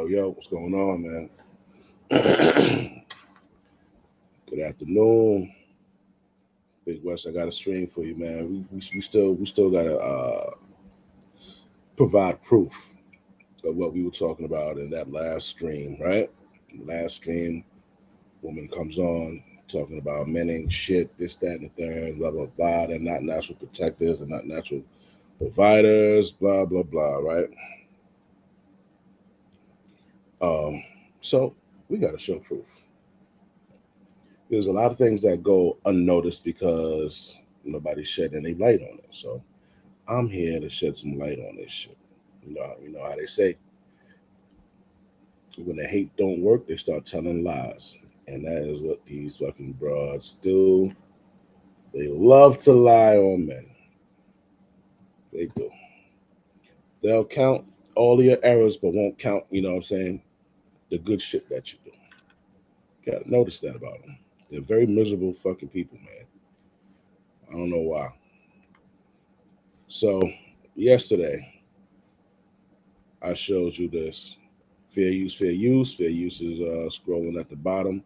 Yo, what's going on, man? Good afternoon, Big West. I got a stream for you, man. We still gotta provide proof of what we were talking about in that last stream, right? Last stream, woman comes on talking about men ain't shit, this, that, and the third, blah blah blah. They're not natural protectors. They're not natural providers. Blah blah blah. Right? So we got to show proof. There's a lot of things that go unnoticed because nobody's shedding any light on it. So I'm here to shed some light on this shit. You know how they say when the hate don't work, they start telling lies, and that is what these fucking broads do. They love to lie on men. They do. They'll count all of your errors, but won't count. You know what I'm saying? The good shit that you do. You gotta notice that about them. They're very miserable fucking people, man. I don't know why. So yesterday, I showed you this. Fair use, fair use. Fair use is scrolling at the bottom.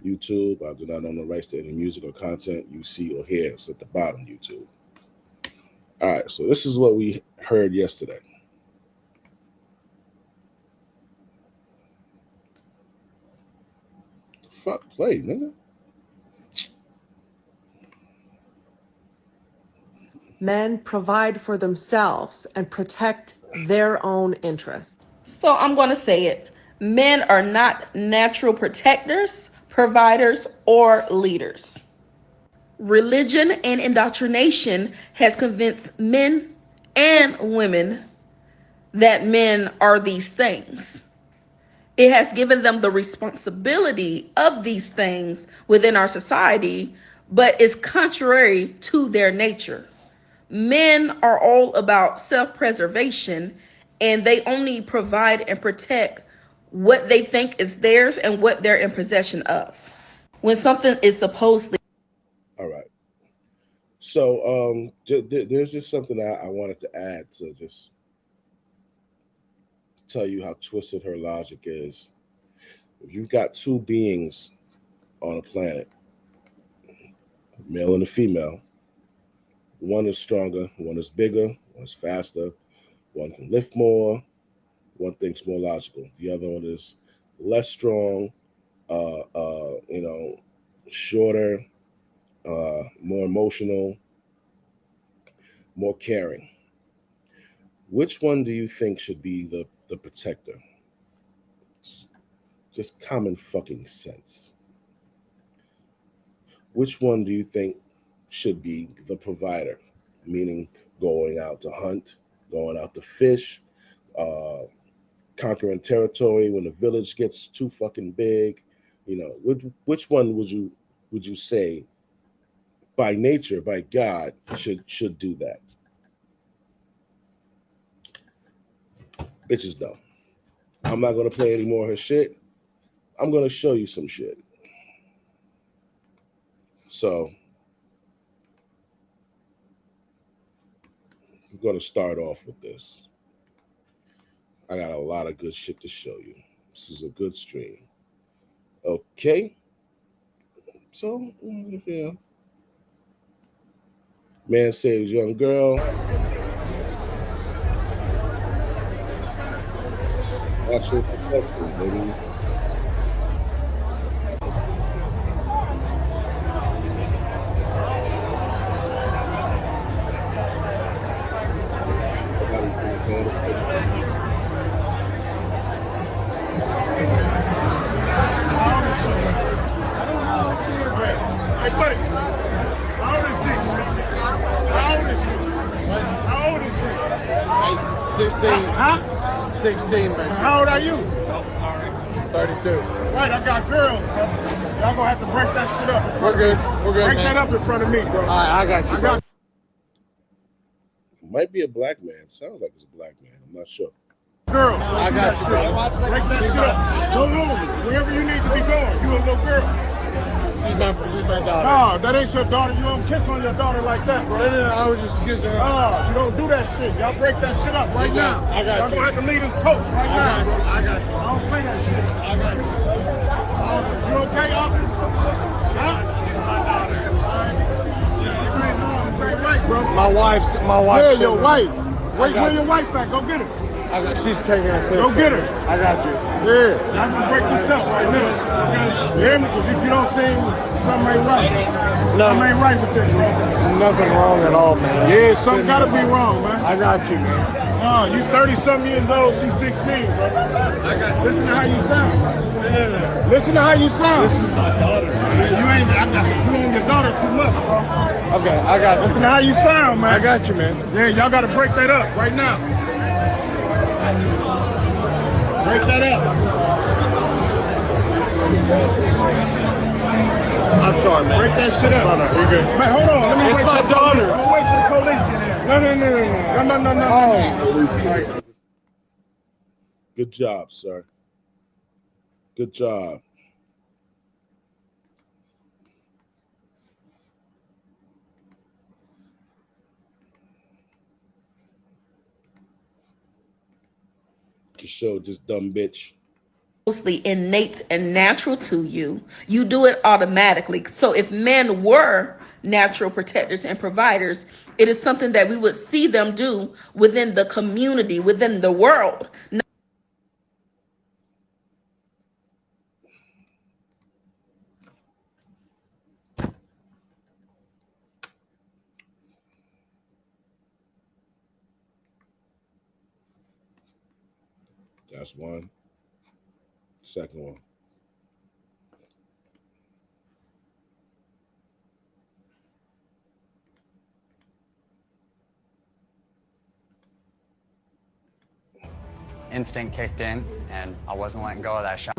YouTube. I do not own the rights to any music or content you see or hear. It's at the bottom, YouTube. All right, so this is what we heard yesterday. Fuck, play, nigga. Men provide for themselves and protect their own interests. So I'm going to say it. Men are not natural protectors, providers, or leaders. Religion and indoctrination has convinced men and women that men are these things. It has given them the responsibility of these things within our society, but is contrary to their nature. Men are all about self-preservation, and they only provide and protect what they think is theirs and what they're in possession of. When something is supposedly... All right. So there's just something I wanted to add to just tell you how twisted her logic is. If you've got two beings on a planet, a male and a female, one is stronger, one is bigger, one is faster, one can lift more, one thinks more logical. The other one is less strong, shorter, more emotional, more caring. Which one do you think should be the protector? Just common fucking sense. Which one do you think should be the provider? Meaning going out to hunt, going out to fish, conquering territory when the village gets too fucking big. Which one would you say by nature, by God, should do that? Bitches don't. I'm not gonna play any more of her shit. I'm gonna show you some shit. So I'm gonna start off with this. I got a lot of good shit to show you. This is a good stream. Okay. So, yeah. Man saves young girl. Natural protection, baby. Hey, buddy, how old is she? How old is she? How old is she? 16. Huh? 16, man. How old are you? 32. Right, I got girls, bro. Y'all gonna have to break that shit up. We're good. We're good, Break man. that up in front of me, bro. All right, I got you, bro. Might be a black man. Sounds like it's a black man. I'm not sure. Girls, I got you. Break that shit up. Go home. Wherever you need to be going. You a little girl. She's my daughter. No, that ain't your daughter. You don't kiss on your daughter like that, bro. No, I was just kissing her. Oh, you don't do that shit. Y'all break that shit up right now. I got Y'all you. gonna have to leave this post right now, bro. I got you. I don't play that shit. I got you. You okay, Austin? Huh? This ain't right, bro. My wife's Yeah, your sitting- wife. Where got your you. wife at? Go get her. She's taking a picture. Go get her. I got you. Yeah, I'm gonna break this up right now. You hear me? Because if you don't sing, something ain't right. Something ain't right with this, bro. Nothing wrong at all, man. Yeah, something gotta be wrong, man. I got you, man. Oh, you 30-something years old, she's 16, bro. Listen to how you sound. Listen to how you sound. This is my daughter. Yeah, you on your daughter too much, bro. Okay, I got you. Listen to how you sound, man. I got you, man. Yeah, y'all gotta break that up right now. Break that up. I'm sorry, man. Break that shit up. No, you're good. Man, hold on. Let me It's wait my for the daughter. police. I'm gonna wait till the police get here. No. Oh. Good job, sir. Good job. To show this dumb bitch. Mostly innate and natural to you. You do it automatically. So if men were natural protectors and providers, it is something that we would see them do within the community, within the world. That's one. Second one. Instinct kicked in, and I wasn't letting go of that shot.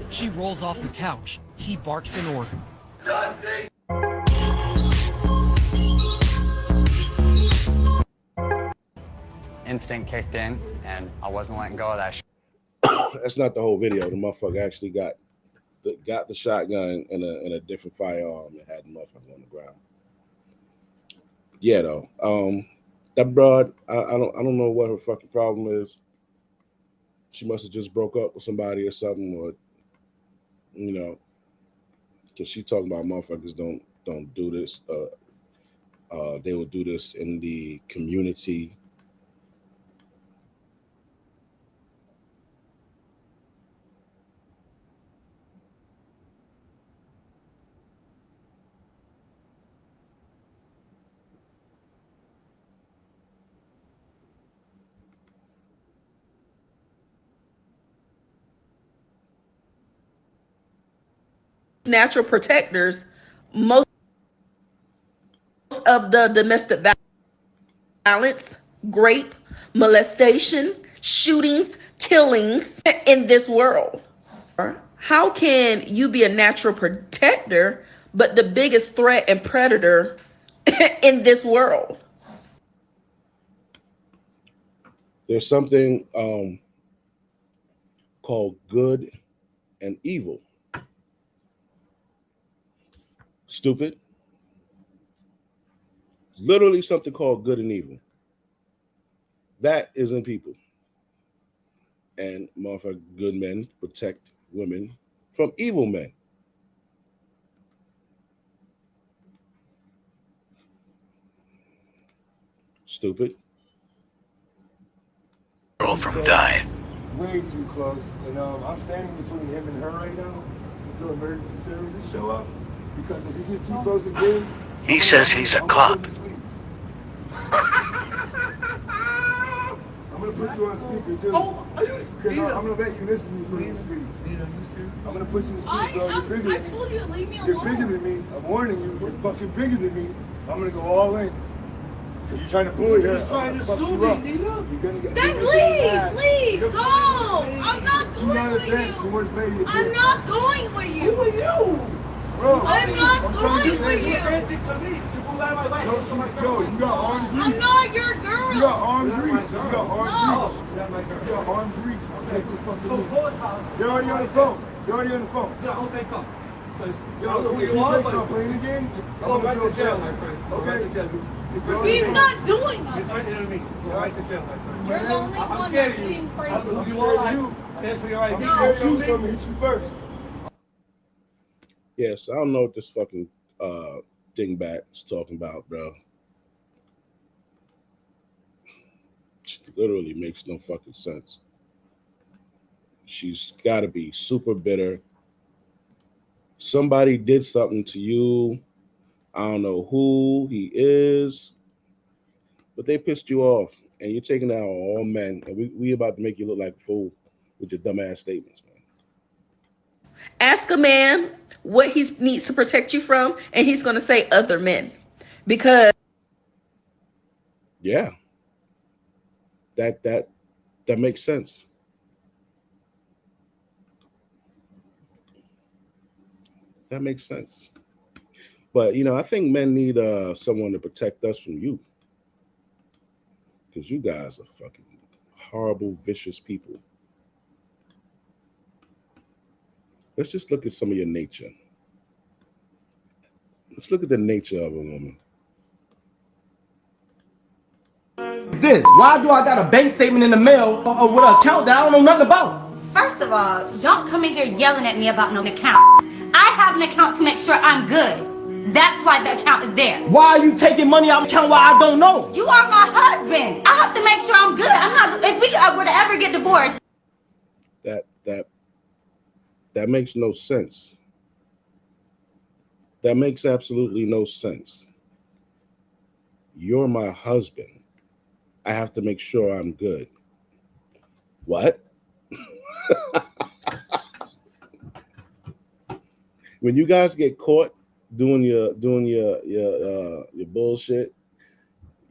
She rolls off the couch. He barks in order. Instinct kicked in, and I wasn't letting go of that shot. That's not the whole video. The motherfucker actually got the shotgun in a different firearm and had the motherfucker on the ground. Yeah, though. That broad, I don't know what her fucking problem is. She must have just broke up with somebody or something, or because she talking about motherfuckers don't do this. They will do this in the community. Natural protectors, most of the domestic violence, rape, molestation, shootings, killings in this world. How can you be a natural protector, but the biggest threat and predator in this world? There's something called good and evil. Stupid. Literally something called good and evil. That is in people. And motherfucker, good men protect women from evil men. Stupid. From dying. Way too close, and I'm standing between him and her right now until emergency services show up. Because if he gets too close again, He says he's a cop. I'm gonna put you on speaker too. Oh, are you? I'm gonna bet you listen to me put you to sleep. I'm gonna put you to sleep, bro. You're bigger I than told me. you to leave me You're alone. bigger than me. I'm warning you. You're fucking bigger than me. I'm gonna go all in. You're trying to bully her. He's trying to fuck sue you me, up. Nina. You're gonna get. Then you're gonna get leave, mad. go. I'm not You going gotta with dance the you. worst lady to I'm do. not going with you. Bro, I'm not trying to going say, with you. Yo, you got arms reach. I'm not your girl. You got arms reach. You got arms reach. You got arms reach. Take the fucking lead. You're already on the phone. You're already on the phone. because Yo, look, if you start playing again, go back to jail, my friend. Go back to jail. He's not doing You're nothing. threatening me. Go back to jail, my friend. You're the only I'm one scared that's of you. being crazy. I'm you all I ask for your ID. I'm scared you, so I'm gonna hit you first. Yes, I don't know what this fucking dingbat is talking about, bro. It literally makes no fucking sense. She's got to be super bitter. Somebody did something to you. I don't know who he is, but they pissed you off, and you're taking out all men, and we about to make you look like a fool with your dumbass statements, man. Ask a man what he needs to protect you from, and he's going to say other men. Because yeah, that makes sense. That makes sense. But you know, I think men need someone to protect us from you, because you guys are fucking horrible, vicious people. Let's just look at some of your nature. Let's look at the nature of a woman. This? Why do I got a bank statement in the mail with an account that I don't know nothing about? First of all, don't come in here yelling at me about no account. I have an account to make sure I'm good. That's why the account is there. Why are you taking money out of the account while I don't know? You are my husband. I have to make sure I'm good. I'm not. If we were to ever get divorced. That makes no sense. That makes absolutely no sense. You're my husband. I have to make sure I'm good. What? When you guys get caught doing your bullshit,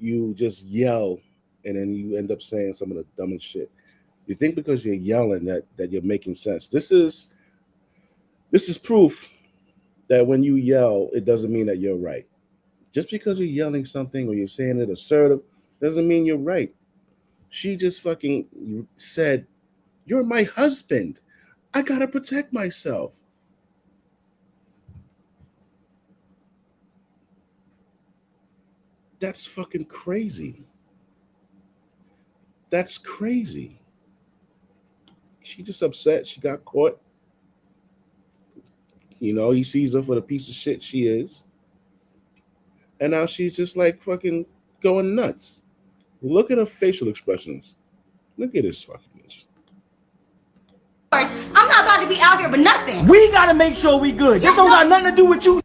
you just yell, and then you end up saying some of the dumbest shit. You think because you're yelling that you're making sense. This is proof that when you yell, it doesn't mean that you're right. Just because you're yelling something or you're saying it assertive doesn't mean you're right. She just fucking said, "You're my husband. I gotta protect myself." That's fucking crazy. That's crazy. She just upset. She got caught. You know, he sees her for the piece of shit she is. And now she's just like fucking going nuts. Look at her facial expressions. Look at this fucking bitch. I'm not about to be out here with nothing. We gotta make sure we good. This don't got nothing to do with you.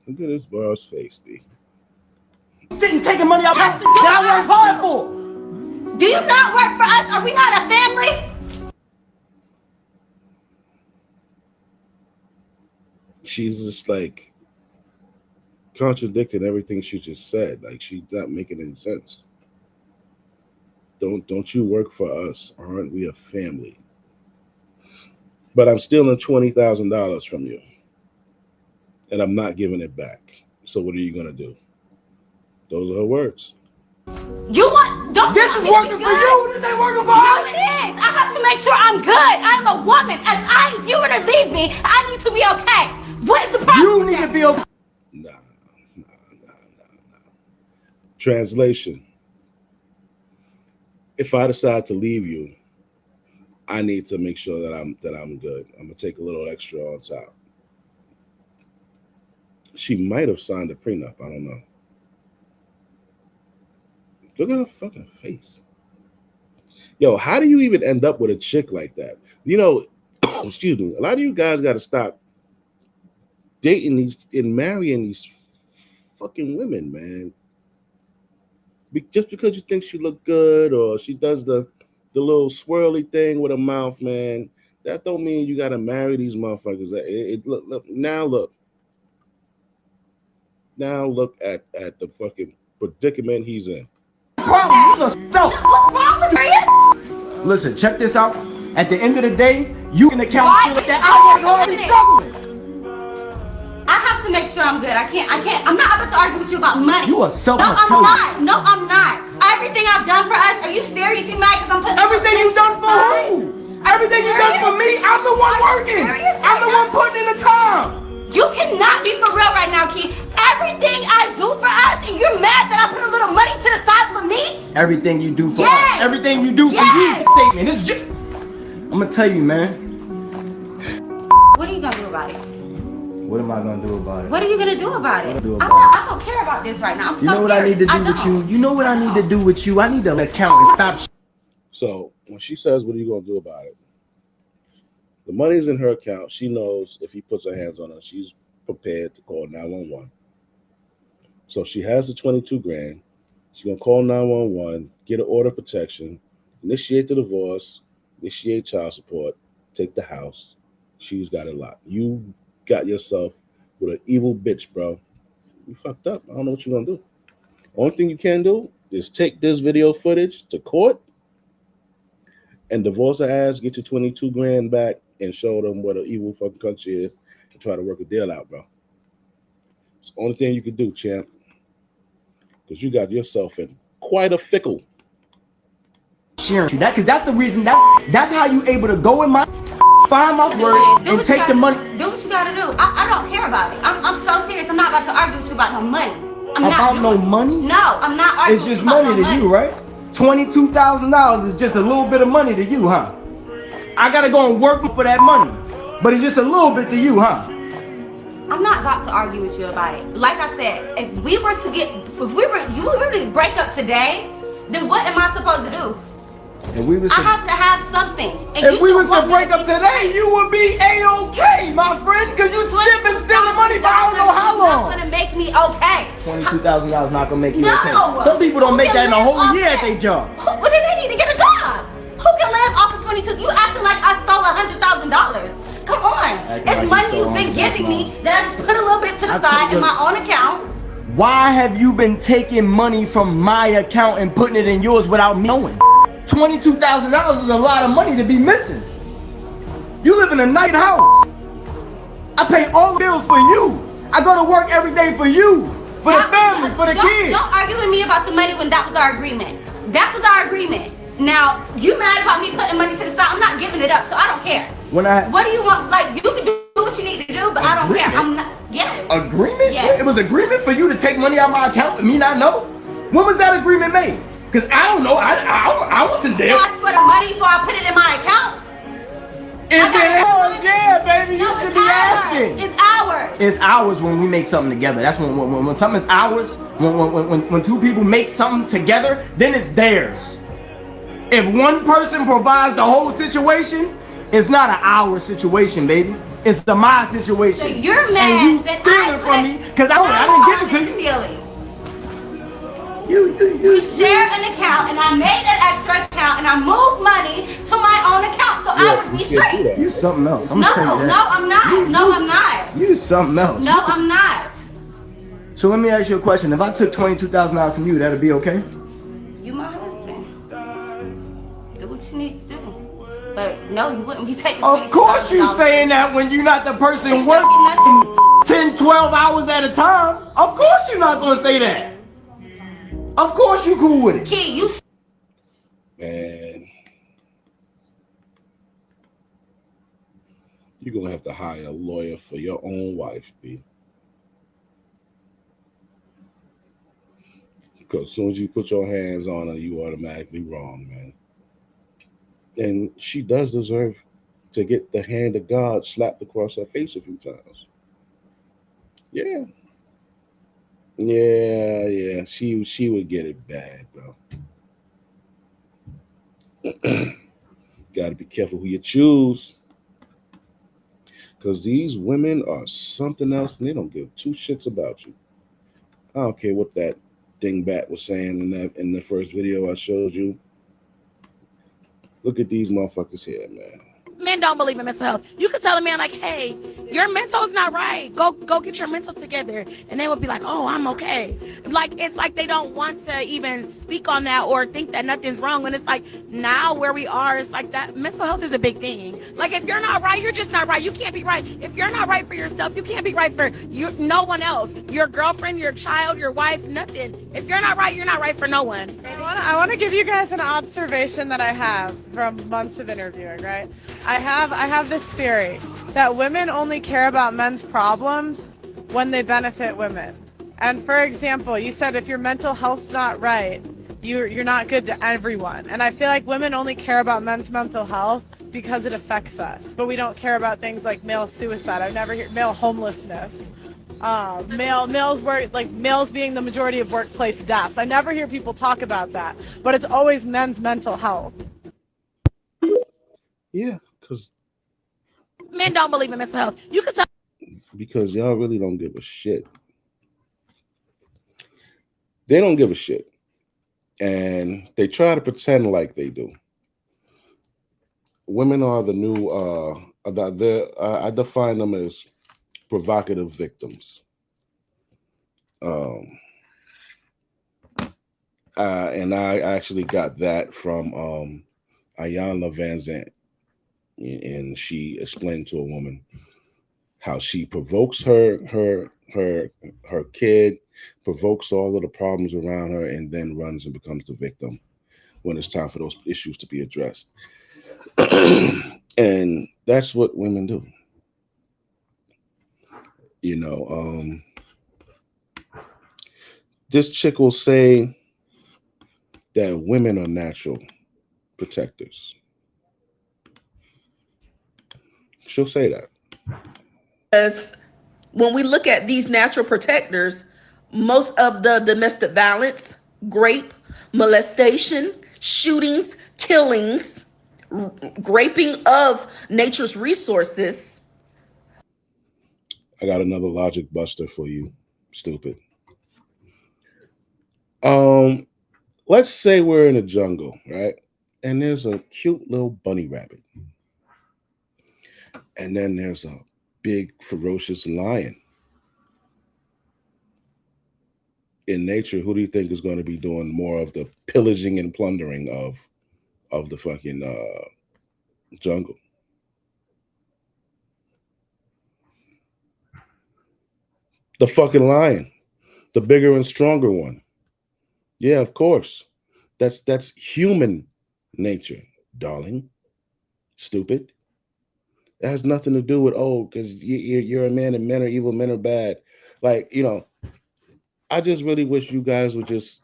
Look at this boy's face, B. Sitting taking money out that I work hard for. Do you not work for us? Are we not a family? She's just like contradicting everything she just said. Like she's not making any sense. Don't you work for us? Aren't we a family? But I'm stealing $20,000 from you, and I'm not giving it back. So what are you gonna do? Those are her words. You want? Don't. This is working for you. This ain't working for us. No, it is. I have to make sure I'm good. I'm a woman, and if you were to leave me, I need to be okay. What's the problem? You need to be okay. Nah. Translation. If I decide to leave you, I need to make sure that I'm good. I'm gonna take a little extra on top. She might have signed a prenup. I don't know. Look at her fucking face. Yo, how do you even end up with a chick like that? You know, excuse me. A lot of you guys got to stop dating these and marrying these fucking women, man. Just because you think she look good or she does the little swirly thing with her mouth, man, that don't mean you got to marry these motherfuckers. Look now at the fucking predicament he's in. What's wrong with her? Listen, check this out. At the end of the day, you can account for that. I work hard and struggling. I have to make sure I'm good. I can't. I'm not about to argue with you about money. You are self-intelligent. No, I'm not. No, I'm not. Everything I've done for us. Are you serious? You mad because I'm putting everything you've done for who? Everything you done for me, I'm the one working. I'm the one putting in the time. You cannot be for real right now, Key. Everything I do for us, and you're mad that I put a little money to the side for me? Everything you do for us. Everything you do for you. Statement. It's just. I'm gonna tell you, man. What are you gonna do about it? What am I gonna do about it? What are you gonna do about it? I don't care about this right now. I'm so You know what I need to do with you? You know what I need to do with you? I need to account and stop. So when she says, what are you going to do about it? The money's in her account. She knows if he puts her hands on her, she's prepared to call 911. So she has the 22 grand. She's going to call 911, get an order of protection, initiate the divorce, initiate child support, take the house. She's got it locked. You got yourself with an evil bitch, bro. You fucked up. I don't know what you're going to do. Only thing you can do is take this video footage to court and divorce her ass, get your 22 grand back, and show them what an evil fucking country is and try to work a deal out, bro. It's the only thing you can do, champ. Because you got yourself in quite a fickle. Sharing that, because that's the reason, that's how you able to go in my, find my words, and take the money. Do what you gotta do. I don't care about it. I'm so serious. I'm not about to argue with you about no money. About no money? No, I'm not arguing It's just about money no to you, right? $22,000 is just a little bit of money to you, huh? I gotta go and work for that money, but it's just a little bit to you, huh? I'm not about to argue with you about it. Like I said, if we were to break up today, then what am I supposed to do? I have to have something. And if we was to break up today, you would be A-okay, my friend, because you been stealing money for I don't know how long. That's gonna make me okay. $22,000 not gonna make you okay. No. Some people don't make that in a whole year at their job. Well, then they need to get a job. Who can live off of 22? You acting like I stole $100,000. Come on. It's money you've been giving me that I just put a little bit to the side in my own account. Why have you been taking money from my account and putting it in yours without me knowing? $22,000 is a lot of money to be missing. You live in a nice house. I pay all the bills for you. I go to work every day for you, for the family, for the kids. Don't argue with me about the money when that was our agreement. That was our agreement. Now, you mad about me putting money to the side? I'm not giving it up, so I don't care. What do you want? Like, you can do what you need to do, but I don't care. I'm not. Yes. Agreement? Yes. It was agreement for you to take money out of my account and me not know? When was that agreement made? Because I don't know. I wasn't there. You asked for the money before I put it in my account? Is it ours? Yeah, baby. You should be asking. It's ours. It's ours when we make something together. That's when something is ours. When two people make something together, then it's theirs. If one person provides the whole situation, it's not an our situation, baby. It's the my situation. So you're mad and you that steal it from me because I didn't give it to you. We share an account, and I made an extra account, and I moved money to my own account, so I would be straight. You something else. I'm No, tell you that. no, I'm not. No, I'm not. You something else. No, I'm not. So let me ask you a question. If I took $22,000 from you, that'd be okay? You my husband. Do what you need to do. But no, you wouldn't be taking $22,000. Of course you saying that when you're not the person working 10, 12 hours at a time. Of course you're not gonna say that. Of course you cool with it. Kid, you. Man, you're gonna have to hire a lawyer for your own wife, B. Because as soon as you put your hands on her, you automatically wrong, man. And she does deserve to get the hand of God slapped across her face a few times. Yeah. Yeah. She would get it bad, bro. Gotta be careful who you choose. Because these women are something else and they don't give two shits about you. I don't care what that dingbat was saying in the first video I showed you. Look at these motherfuckers here, man. Men don't believe in mental health. You could tell a man like, hey, your mental is not right. Go get your mental together. And they would be like, oh, I'm okay. Like, it's like they don't want to even speak on that or think that nothing's wrong. And it's like, now where we are, it's like that mental health is a big thing. Like, if you're not right, you're just not right. You can't be right. If you're not right for yourself, you can't be right for no one else. Your girlfriend, your child, your wife, nothing. If you're not right, you're not right for no one. I want to give you guys an observation that I have from months of interviewing, right? I have this theory that women only care about men's problems when they benefit women. And for example, you said if your mental health's not right, you're not good to everyone. And I feel like women only care about men's mental health because it affects us. But we don't care about things like male suicide. I've never heard male homelessness. Males being the majority of workplace deaths. I never hear people talk about that, but it's always men's mental health. Yeah, because men don't believe in mental health. You can tell because y'all really don't give a shit. They don't give a shit, and they try to pretend like they do. Women are the new. I define them as provocative victims. And I actually got that from Ayanna Van Zant, and she explained to a woman how she provokes her kid, provokes all of the problems around her, and then runs and becomes the victim when it's time for those issues to be addressed. And that's what women do. You know, this chick will say that women are natural protectors. She'll say that. Because when we look at these natural protectors, most of the domestic violence, rape, molestation, shootings, killings, raping of nature's resources. I got another logic buster for you, stupid. Let's say we're in a jungle, right? And there's a cute little bunny rabbit. And then there's a big ferocious lion. In nature, who do you think is going to be doing more of the pillaging and plundering of the fucking jungle? The fucking lion, the bigger and stronger one. Yeah, of course. That's human nature, darling. Stupid. It has nothing to do with because you're a man and men are evil, men are bad. Like, you know, I just really wish you guys would just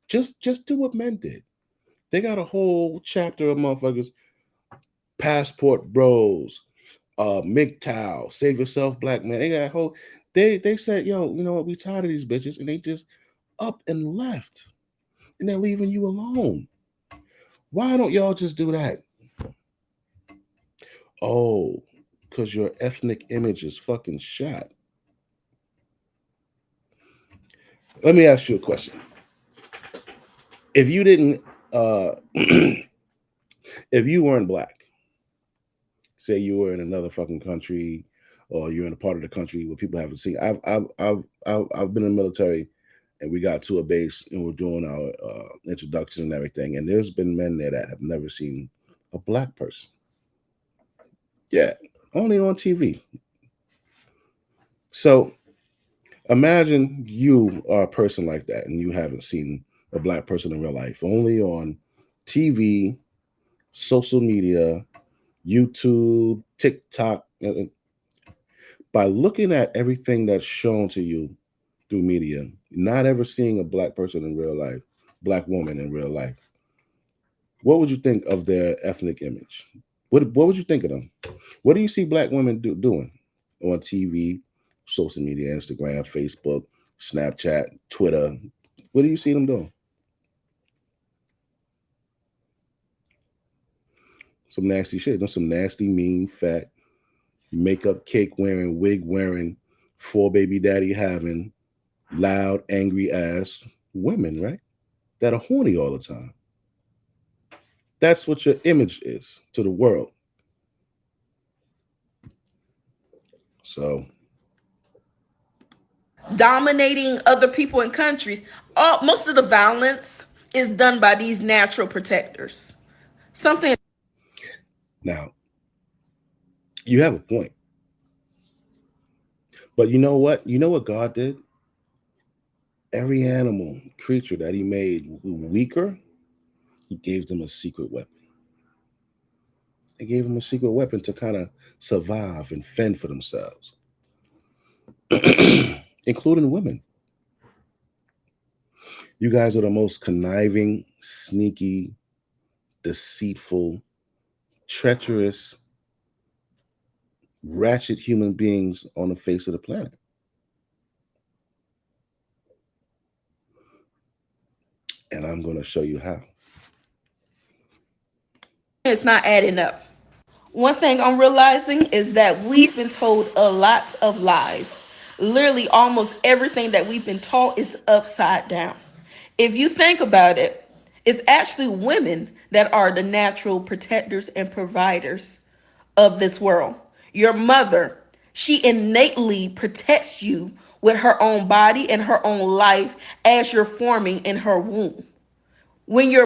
do what men did. They got a whole chapter of motherfuckers, passport bros, MGTOW, save yourself, black man. They got a whole. They said, yo, you know what? We tired of these bitches, and they just up and left, and they're leaving you alone. Why don't y'all just do that? Oh, because your ethnic image is fucking shot. Let me ask you a question. If you didn't, if you weren't black, say you were in another fucking country, or you're in a part of the country where people haven't seen. I've been in the military, and we got to a base and we're doing our introduction and everything. And there's been men there that have never seen a black person. Yeah, only on TV. So imagine you are a person like that and you haven't seen a black person in real life, only on TV, social media, YouTube, TikTok. By looking at everything that's shown to you through media, not ever seeing a black person in real life, black woman in real life, what would you think of their ethnic image? What would you think of them? What do you see black women doing on TV, social media, Instagram, Facebook, Snapchat, Twitter? What do you see them doing? Some nasty shit. Some nasty, mean, fat, makeup cake wearing, wig wearing, 4 baby daddy having, loud, angry ass women, right? That are horny all the time. That's what your image is to the world. So dominating other people in countries. Most of the violence is done by these natural protectors. Something. Now, you have a point. But you know what? You know what God did? Every animal, creature that he made weaker, he gave them a secret weapon. He gave them a secret weapon to kind of survive and fend for themselves, including women. You guys are the most conniving, sneaky, deceitful, treacherous, ratchet human beings on the face of the planet. And I'm going to show you how. It's not adding up. One thing I'm realizing is that we've been told a lot of lies. Literally, almost everything that we've been taught is upside down. If you think about it, it's actually women that are the natural protectors and providers of this world. Your mother, she innately protects you with her own body and her own life as you're forming in her womb. When you're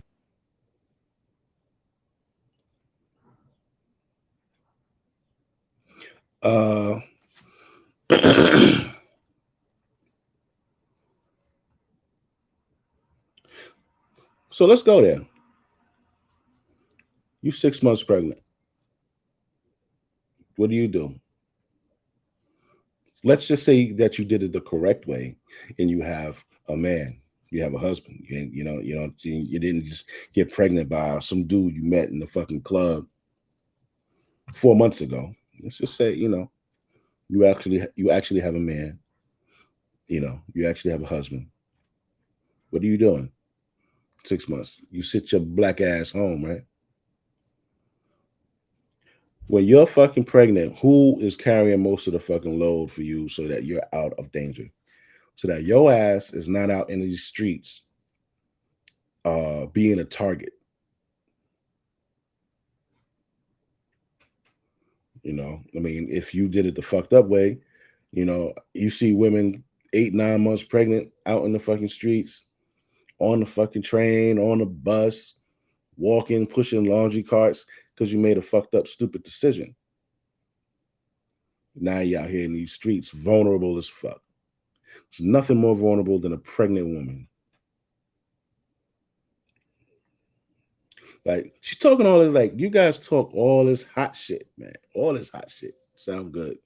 So let's go there. You 6 months pregnant. What do? Let's just say that you did it the correct way, and you have a man, you have a husband. You didn't just get pregnant by some dude you met in the fucking club 4 months ago. Let's just say, you actually have a man. You actually have a husband. What are you doing? 6 months. You sit your black ass home, right? When you're fucking pregnant, who is carrying most of the fucking load for you so that you're out of danger? So that your ass is not out in these streets being a target. I mean, if you did it the fucked up way, you see women 8, 9 months pregnant out in the fucking streets, on the fucking train, on the bus, walking, pushing laundry carts because you made a fucked up, stupid decision. Now you're out here in these streets, vulnerable as fuck. There's nothing more vulnerable than a pregnant woman. Like, she's talking all this, like, you guys talk all this hot shit, man. All this hot shit. Sound good.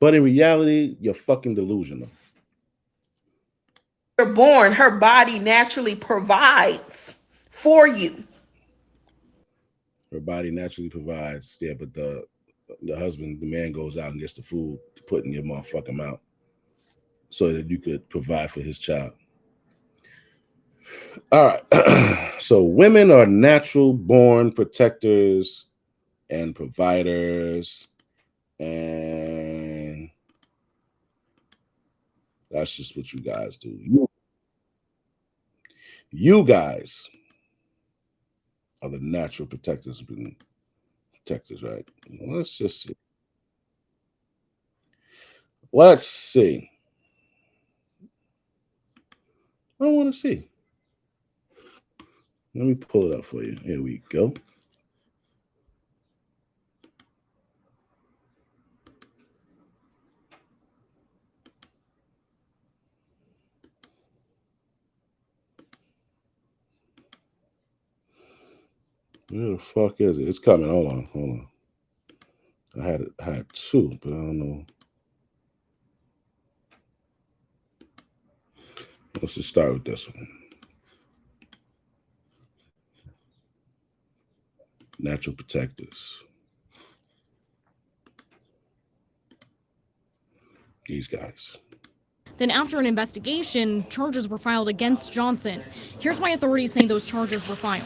But in reality, you're fucking delusional. You're born, her body naturally provides for you. Her body naturally provides, yeah, but the husband, the man goes out and gets the food to put in your motherfucking mouth so that you could provide for his child. All right. So women are natural born protectors and providers, and that's just what you guys do. You guys are the natural protectors, right? Let's just see. Let's see. I want to see. Let me pull it up for you. Here we go. Where the fuck is it? It's coming. Hold on. I had two, but I don't know. Let's just start with this one. Natural protectors. These guys. Then after an investigation, charges were filed against Johnson. Here's why authorities say those charges were filed.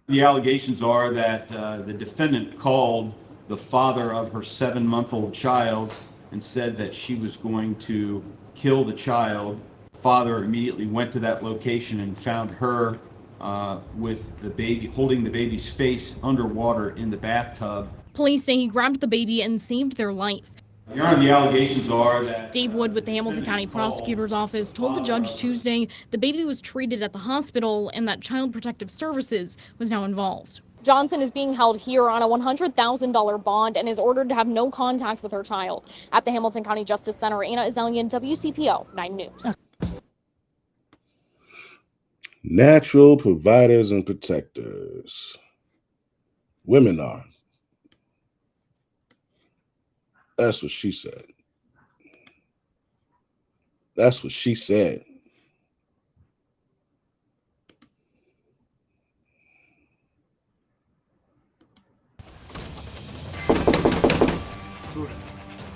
The allegations are that the defendant called the father of her 7-month-old child and said that she was going to kill the child. The father immediately went to that location and found her with the baby, holding the baby's face underwater in the bathtub. Police say he grabbed the baby and saved their life. Your Honor, the allegations are that Dave Wood with the Hamilton County Prosecutor's Office told the judge Tuesday the baby was treated at the hospital and that Child Protective Services was now involved. Johnson is being held here on a $100,000 bond and is ordered to have no contact with her child. At the Hamilton County Justice Center, Anna Azelian, WCPO 9 News. Natural providers and protectors. Women are. That's what she said. That's what she said.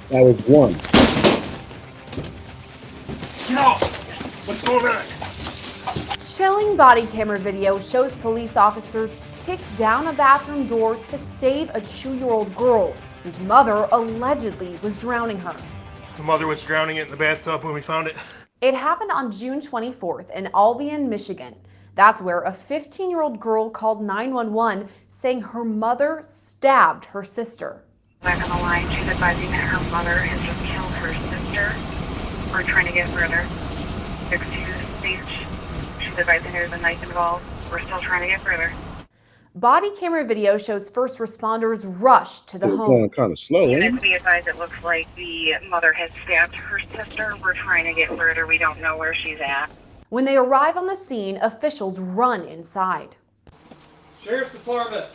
That was one. Get off! What's going on? Chilling body camera video shows police officers kick down a bathroom door to save a 2-year-old girl whose mother allegedly was drowning her. The mother was drowning it in the bathtub when we found it. It happened on June 24th in Albion, Michigan. That's where a 15-year-old girl called 911 saying her mother stabbed her sister. Back on the line, she's advising that her mother has just killed her sister. We're trying to get further. 6-2 speech. She's advising there's a knife involved. We're still trying to get further. Body camera video shows first responders rush to the home. Going kind of slow. Unit, be advised, it looks like the mother has stabbed her sister. We're trying to get further. We don't know where she's at. When they arrive on the scene, officials run inside. Sheriff's Department.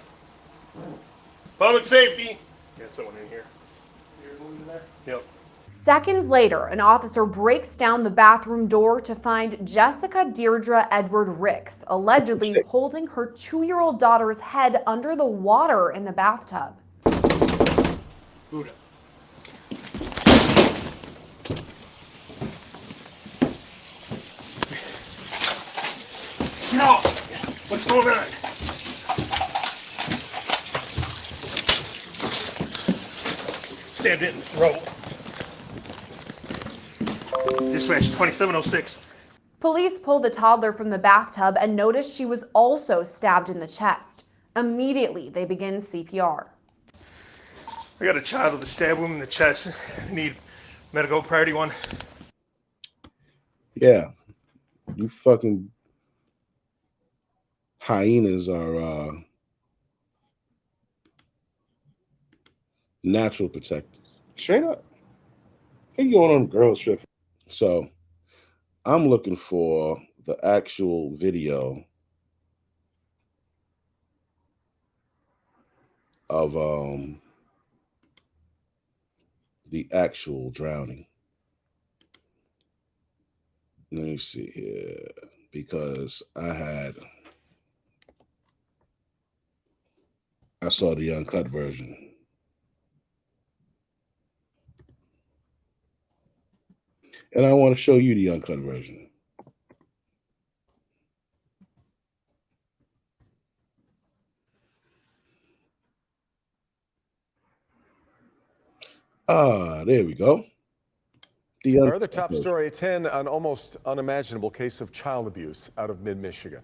Public safety. Got someone in here. You're moving there? Yep. Seconds later, an officer breaks down the bathroom door to find Jessica Deirdre Edward Ricks, allegedly holding her 2-year-old daughter's head under the water in the bathtub. Buddha. Get off! What's going on? Stabbed it in the throat. Dispatch 2706. Police pulled the toddler from the bathtub and noticed she was also stabbed in the chest. Immediately, they begin CPR. I got a child with a stab wound in the chest. I need medical priority 1. Yeah. You fucking hyenas are natural protectors. Straight up. You going on girls trip. So I'm looking for the actual video of the actual drowning. Let me see here, because I saw the uncut version. And I want to show you the uncut version. There we go. Our other top story at 10, an almost unimaginable case of child abuse out of mid-Michigan.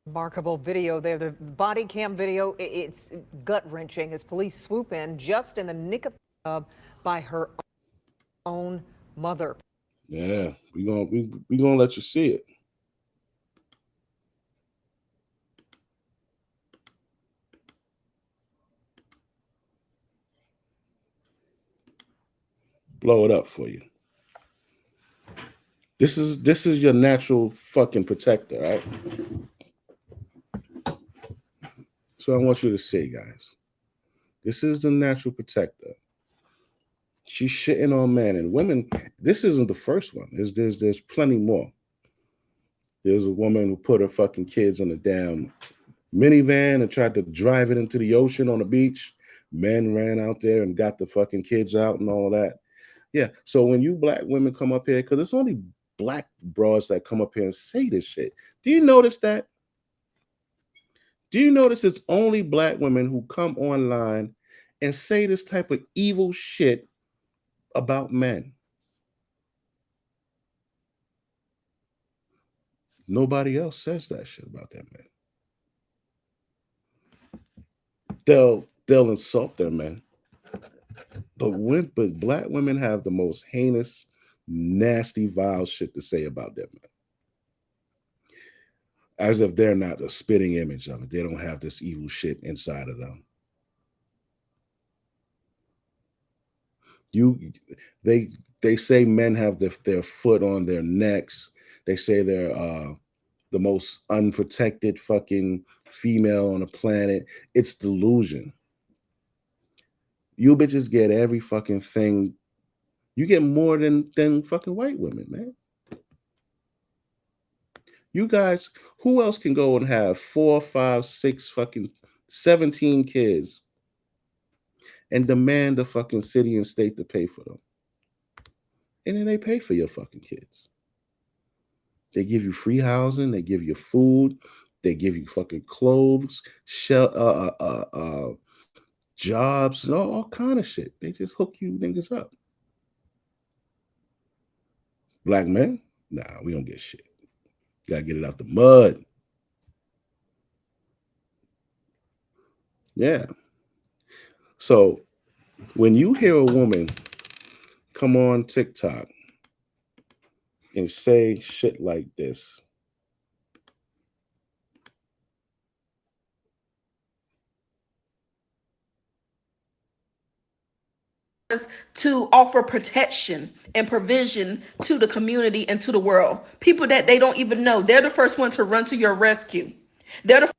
Remarkable video there. The body cam video, it's gut-wrenching as police swoop in just in the nick of time by her own mother. Yeah, we gonna let you see it. Blow it up for you. This is your natural fucking protector, right? So I want you to see, guys. This is the natural protector. She's shitting on men and women. This isn't the first one. There's plenty more. There's a woman who put her fucking kids in a damn minivan and tried to drive it into the ocean on the beach. Men ran out there and got the fucking kids out and all that. Yeah. So when you black women come up here, because it's only black broads that come up here and say this shit. Do you notice that? Do you notice it's only black women who come online and say this type of evil shit about men? Nobody else says that shit about that man. they'll insult their men. But black women have the most heinous, nasty, vile shit to say about them, men. As if they're not a spitting image of it. They don't have this evil shit inside of them. They say men have their foot on their necks. They say they're the most unprotected fucking female on the planet. It's delusion. You bitches get every fucking thing. You get more than fucking white women, man. You guys, who else can go and have 4, 5, 6, fucking 17 kids and demand the fucking city and state to pay for them? And then they pay for your fucking kids. They give you free housing, they give you food, they give you fucking clothes, jobs, and all kind of shit. They just hook you niggas up. Black men? Nah, we don't get shit. Gotta get it out the mud. Yeah. So when you hear a woman come on TikTok and say shit like this, to offer protection and provision to the community and to the world. People that they don't even know. They're the first one to run to your rescue. They're the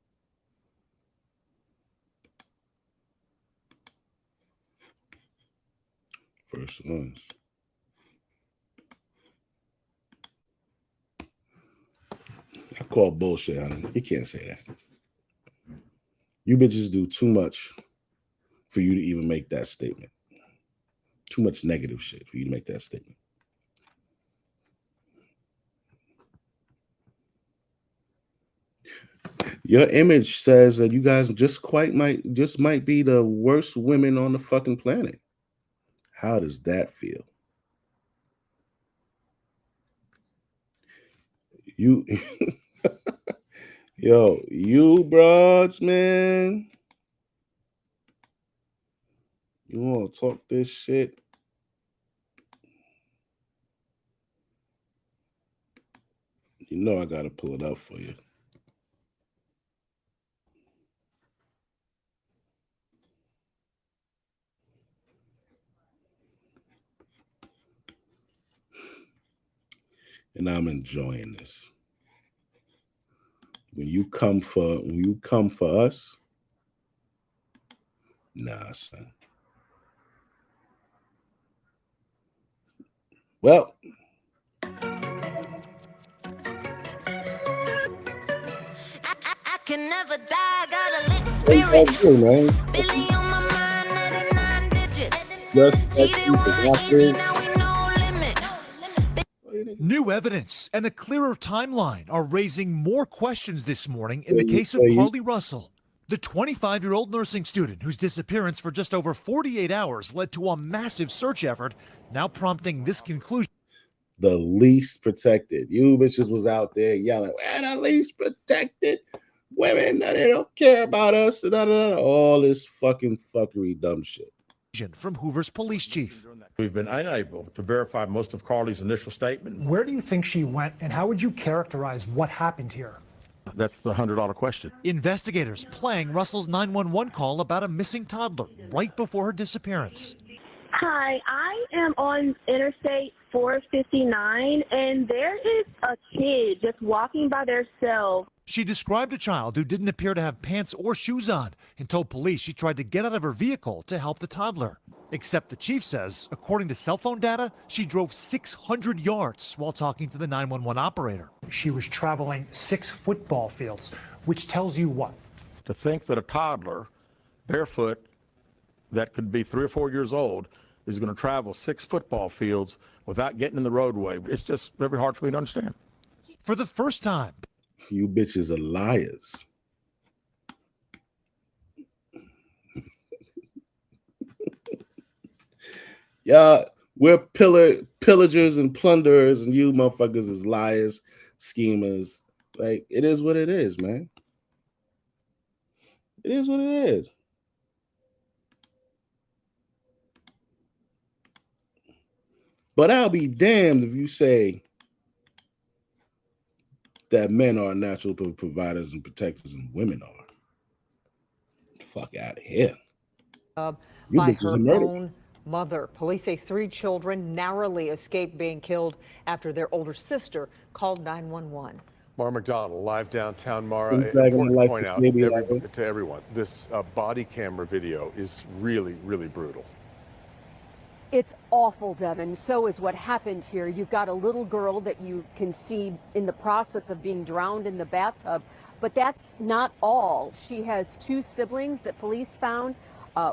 first ones. I call bullshit, honey. You can't say that. You bitches do too much for you to even make that statement. Too much negative shit for you to make that statement. Your image says that you guys just might be the worst women on the fucking planet. How does that feel? You yo, you broads, man. You want to talk this shit? You know I gotta pull it up for you. And I'm enjoying this. When you come for us, nah, son. Well, I can never die, got a lit spirit. Billy on my mind, 99 digits. GD1 easy, now we no limit. New evidence and a clearer timeline are raising more questions this morning in the case of Carly Russell, the 25-year-old nursing student whose disappearance for just over 48 hours led to a massive search effort, now prompting this conclusion. The least protected. You bitches was out there yelling, we're the least protected women, they don't care about us, all this fucking fuckery, dumb shit. From Hoover's police chief. We've been unable to verify most of Carly's initial statement. Where do you think she went, and how would you characterize what happened here? That's the $100 question. Investigators playing Russell's 911 call about a missing toddler right before her disappearance. Hi, I am on Interstate 459, and there is a kid just walking by themselves. She described a child who didn't appear to have pants or shoes on and told police she tried to get out of her vehicle to help the toddler. Except the chief says, according to cell phone data, she drove 600 yards while talking to the 911 operator. She was traveling 6 football fields, which tells you what? To think that a toddler, barefoot, that could be 3 or 4 years old, is going to travel 6 football fields without getting in the roadway. It's just very hard for me to understand. For the first time. You bitches are liars. Yeah, we're pillagers and plunderers, and you motherfuckers is liars, schemers. Like, it is what it is, man. It is what it is. But I'll be damned if you say that men are natural providers and protectors and women are. Fuck out of here. You By bitches her are murdered. own mother. Police say 3 children narrowly escaped being killed after their older sister called 911. Mara McDonald, live downtown. Mara, Things dragging important the to life point of out baby to everyone, this body camera video is really, really brutal. It's awful, Devin. So is what happened here. You've got a little girl that you can see in the process of being drowned in the bathtub. But that's not all. She has 2 siblings that police found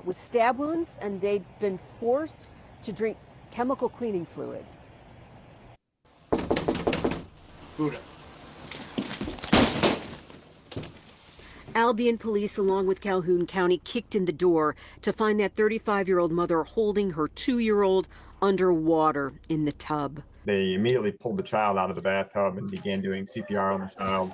with stab wounds, and they'd been forced to drink chemical cleaning fluid. Buddha. Albion police, along with Calhoun County, kicked in the door to find that 35-year-old mother holding her 2-year-old underwater in the tub. They immediately pulled the child out of the bathtub and began doing CPR on the child,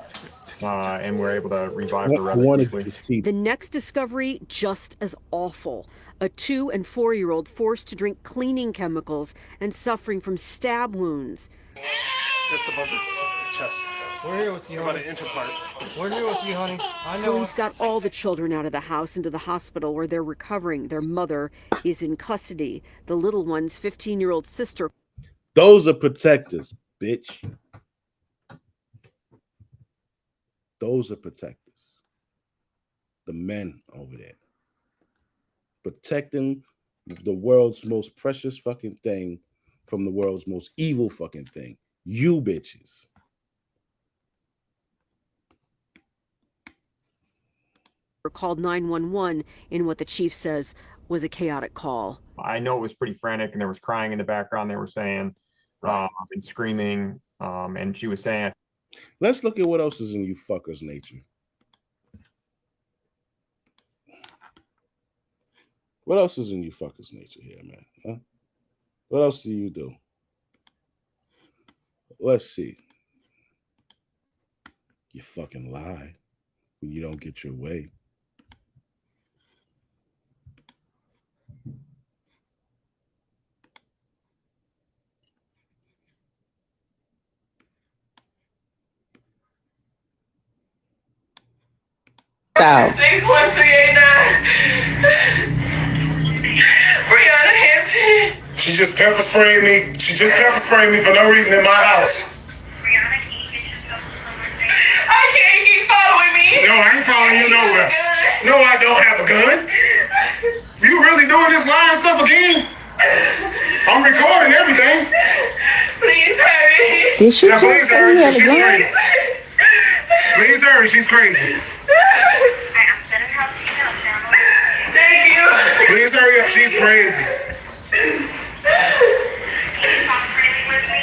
and were able to revive her rather quickly. The next discovery, just as awful. A 2- and 4-year-old forced to drink cleaning chemicals and suffering from stab wounds. Just above the chest. We're here with you, about an inch apart. We're here with you, honey. I know. Police got all the children out of the house into the hospital where they're recovering. Their mother is in custody. The little one's 15-year-old sister. Those are protectors, bitch. Those are protectors. The men over there. Protecting the world's most precious fucking thing from the world's most evil fucking thing. You bitches. Called 911 in what the chief says was a chaotic call. I know it was pretty frantic, and there was crying in the background, they were saying, and screaming, and she was saying... Let's look at what else is in you fuckers' nature. What else is in you fuckers' nature here, man? Huh? What else do you do? Let's see. You fucking lie when you don't get your way. Out. 61389. Brianna Hampton. She just pepper sprayed me. She just pepper sprayed me for no reason in my house. I can't keep following me. No, I ain't following you nowhere. No, I don't have a gun. You really doing this lying stuff again? I'm recording everything. Please hurry. Did she please hurry. She's crazy. Please hurry. She's crazy. Thank you. Please hurry up. She's crazy.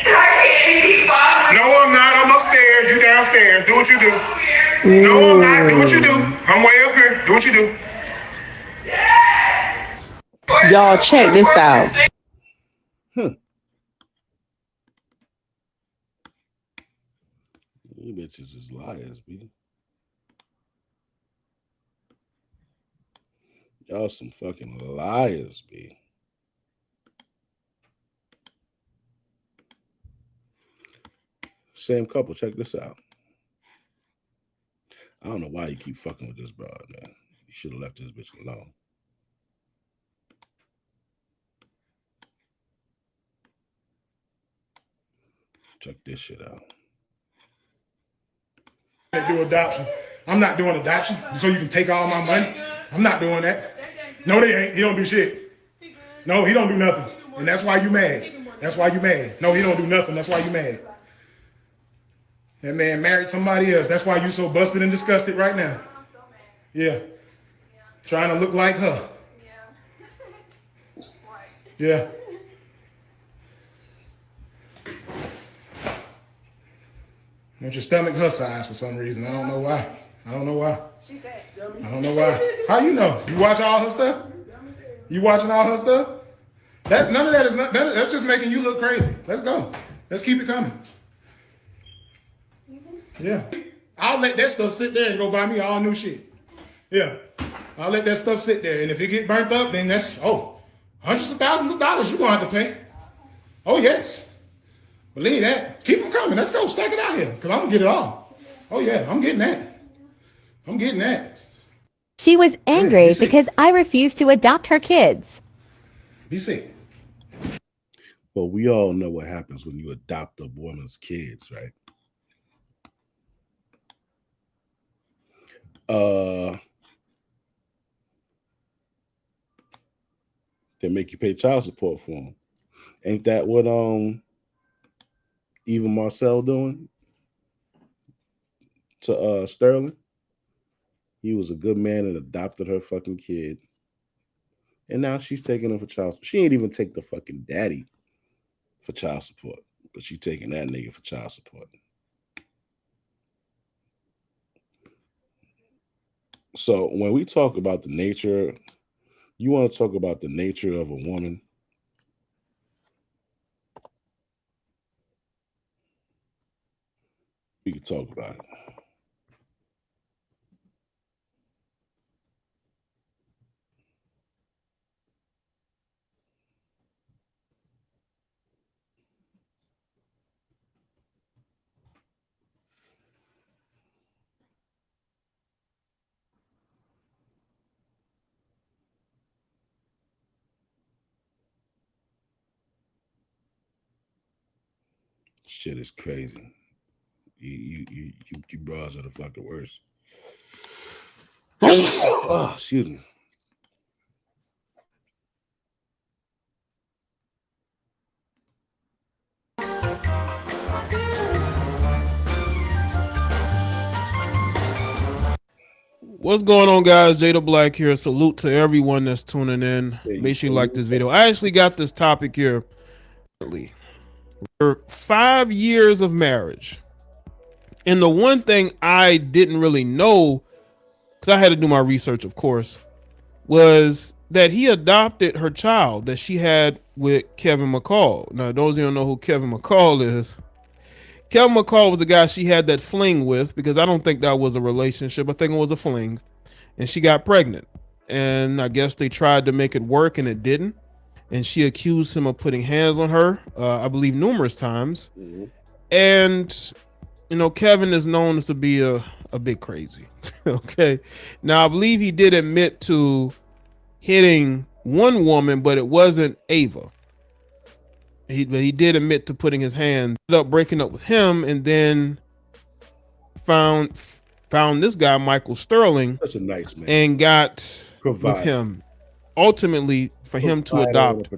I can't keep following. No, I'm not. I'm upstairs. You downstairs. Do what you do. No, I'm not. Do what you do. I'm way up here. Do what you do. Y'all check this out. You bitches is liars, B. Y'all some fucking liars, B. Same couple. Check this out. I don't know why you keep fucking with this broad, man. You should have left this bitch alone. Check this shit out. They do adoption. I'm not doing adoption so you can take all my money. I'm not doing that. No, they ain't. He don't do shit. No, he don't do nothing. And that's why you mad. That's why you mad. No, he don't do nothing. That's why you mad. That man married somebody else. That's why you so busted and disgusted right now. Yeah. Trying to look like her. Yeah. Want your stomach her size for some reason. I don't know why. I don't know why. I don't know why. How you know? You watch all her stuff? You watching all her stuff? None of that is that's just making you look crazy. Let's go. Let's keep it coming. Yeah. I'll let that stuff sit there and go buy me all new shit. Yeah. I'll let that stuff sit there. And if it get burnt up, then that's hundreds of thousands of dollars you're gonna have to pay. Oh, yes. Believe that. Keep them coming. Let's go. Stack it out here. Because I'm going to get it all. Oh, yeah. I'm getting that. I'm getting that. She was angry because I refused to adopt her kids. Be safe. Well, we all know what happens when you adopt a woman's kids, right? They make you pay child support for them. Ain't that what Eva Marcel doing to Sterling? He was a good man and adopted her fucking kid. And now she's taking him for child support. She ain't even take the fucking daddy for child support, but she taking that nigga for child support. So when we talk about the nature, you want to talk about the nature of a woman. We can talk about it. Shit is crazy. You bras are the fucking worst. Oh, excuse me. What's going on, guys? Jada Black here. Salute to everyone that's tuning in. Make sure you like this video. I actually got this topic here. For 5 years of marriage. And the one thing I didn't really know, because I had to do my research, of course, was that he adopted her child that she had with Kevin McCall. Now, those who don't know who Kevin McCall is, Kevin McCall was the guy she had that fling with, because I don't think that was a relationship. I think it was a fling. And she got pregnant. And I guess they tried to make it work and it didn't. And she accused him of putting hands on her, I believe numerous times. Mm-hmm. And, you know, Kevin is known as to be a bit crazy. Okay. Now, I believe he did admit to hitting one woman, but it wasn't Ava. He did admit to putting his hand up, breaking up with him, and then found this guy, Michael Sterling, Such a nice man, and got Provider. with him, ultimately for him to adopt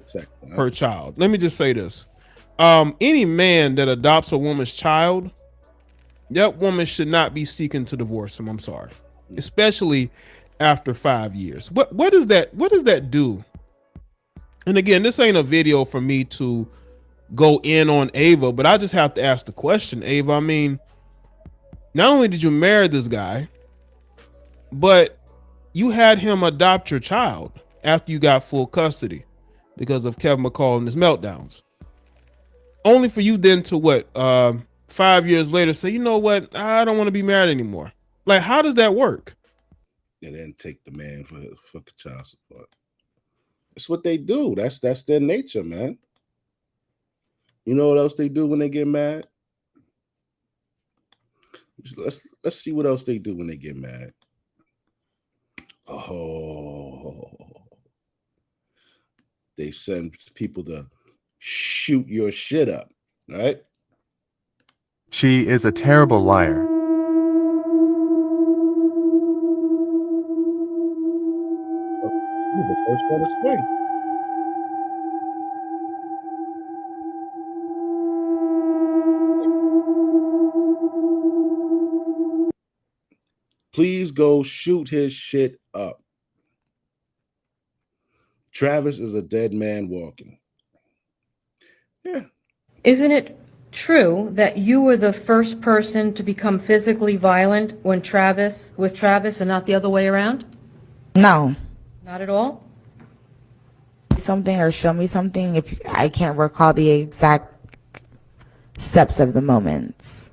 her child. Let me just say this. Any man that adopts a woman's child, that woman should not be seeking to divorce him. I'm sorry. Especially after 5 years. What does that do? And again, this ain't a video for me to go in on Ava, but I just have to ask the question, Ava. I mean, not only did you marry this guy, but you had him adopt your child after you got full custody because of Kevin McCall and his meltdowns. Only for you then to 5 years later say, you know what, I don't want to be married anymore. Like, how does that work? And then take the man for child support. That's what they do. That's their nature, man. You know what else they do when they get mad? Let's see what else they do when they get mad. Oh, they send people to shoot your shit up, right? She is a terrible liar. The first one to swing. Please go shoot his shit up. Travis is a dead man walking. Yeah. Isn't it true that you were the first person to become physically violent with Travis and not the other way around? No. Not at all? Something or show me something if I can't recall the exact steps of the moments.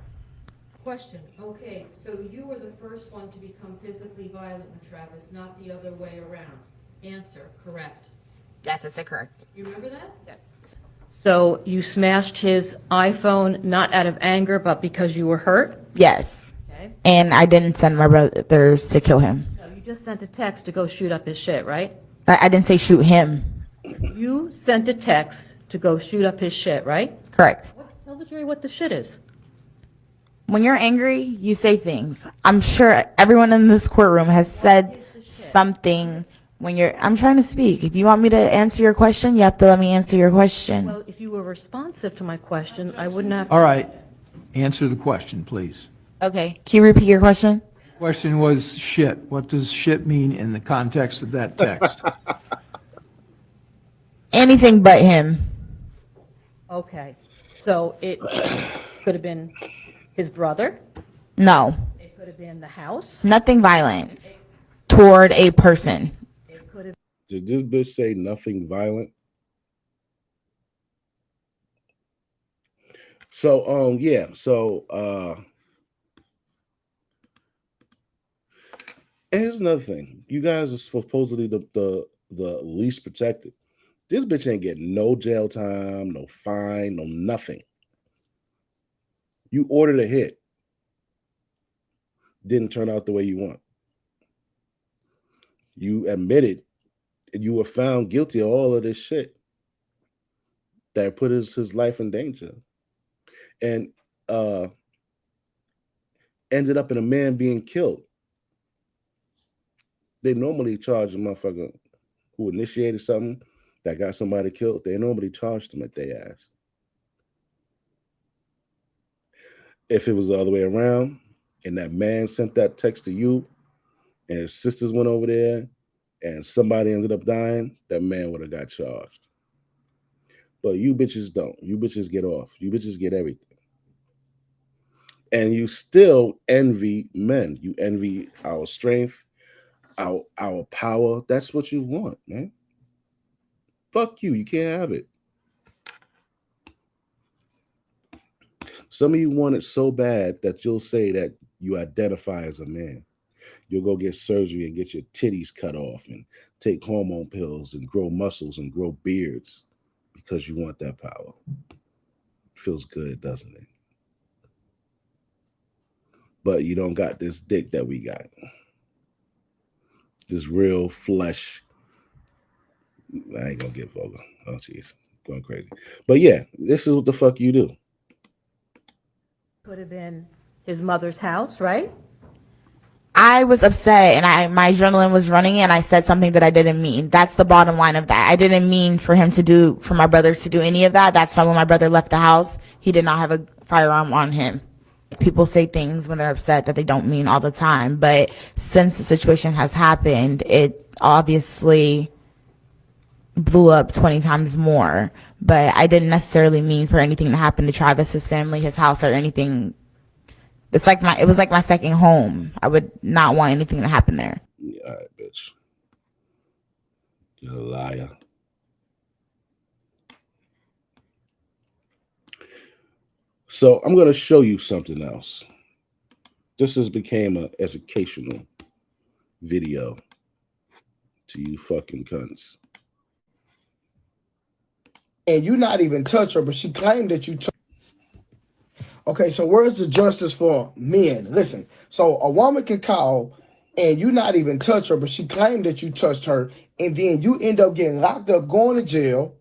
Question. Okay, so you were the first one to become physically violent with Travis, not the other way around. Answer. Correct. Yes, I said correct. You remember that? Yes. So you smashed his iPhone not out of anger, but because you were hurt? Yes. Okay. And I didn't send my brothers to kill him. No, you just sent a text to go shoot up his shit, right? I didn't say shoot him. You sent a text to go shoot up his shit, right? Correct. Tell the jury what the shit is. When you're angry, you say things. I'm sure everyone in this courtroom has said something when you're, I'm trying to speak. If you want me to answer your question, you have to let me answer your question. Well, if you were responsive to my question, I wouldn't have. All right. Answer the question, please. Okay. Can you repeat your question? Question was shit. What does shit mean in the context of that text? Anything but him. Okay. So it could have been his brother? No. It could have been the house? Nothing violent toward a person. It could have. Did this bitch say nothing violent? So yeah, so and here's another thing. You guys are supposedly the least protected. This bitch ain't getting no jail time, no fine, no nothing. You ordered a hit. Didn't turn out the way you want. You admitted and you were found guilty of all of this shit that put his life in danger. And ended up in a man being killed. They normally charge a motherfucker who initiated something that got somebody killed. They normally charge them at their ass. If it was the other way around, and that man sent that text to you, and his sisters went over there, and somebody ended up dying, that man would have got charged. But you bitches don't. You bitches get off. You bitches get everything. And you still envy men. You envy our strength, our power. That's what you want, man. Fuck you. You can't have it. Some of you want it so bad that you'll say that you identify as a man. You'll go get surgery and get your titties cut off and take hormone pills and grow muscles and grow beards because you want that power. It feels good, doesn't it? But you don't got this dick that we got. This real flesh. I ain't gonna get vulgar. Oh, jeez. Going crazy. But yeah, this is what the fuck you do. Could have been his mother's house, right? I was upset and my adrenaline was running and I said something that I didn't mean. That's the bottom line of that. I didn't mean for my brothers to do any of that. That's why when my brother left the house, he did not have a firearm on him. People say things when they're upset that they don't mean all the time. But since the situation has happened, it obviously blew up 20 times more. But I didn't necessarily mean for anything to happen to Travis, his family, his house, or anything. It was like my second home. I would not want anything to happen there. Yeah, all right, bitch. You're a liar. So I'm going to show you something else. This has became an educational video to you fucking cunts. And you not even touch her, but she claimed that you touched. Okay, so where's the justice for men? Listen, so a woman can call and you not even touch her, but she claimed that you touched her, and then you end up getting locked up, going to jail,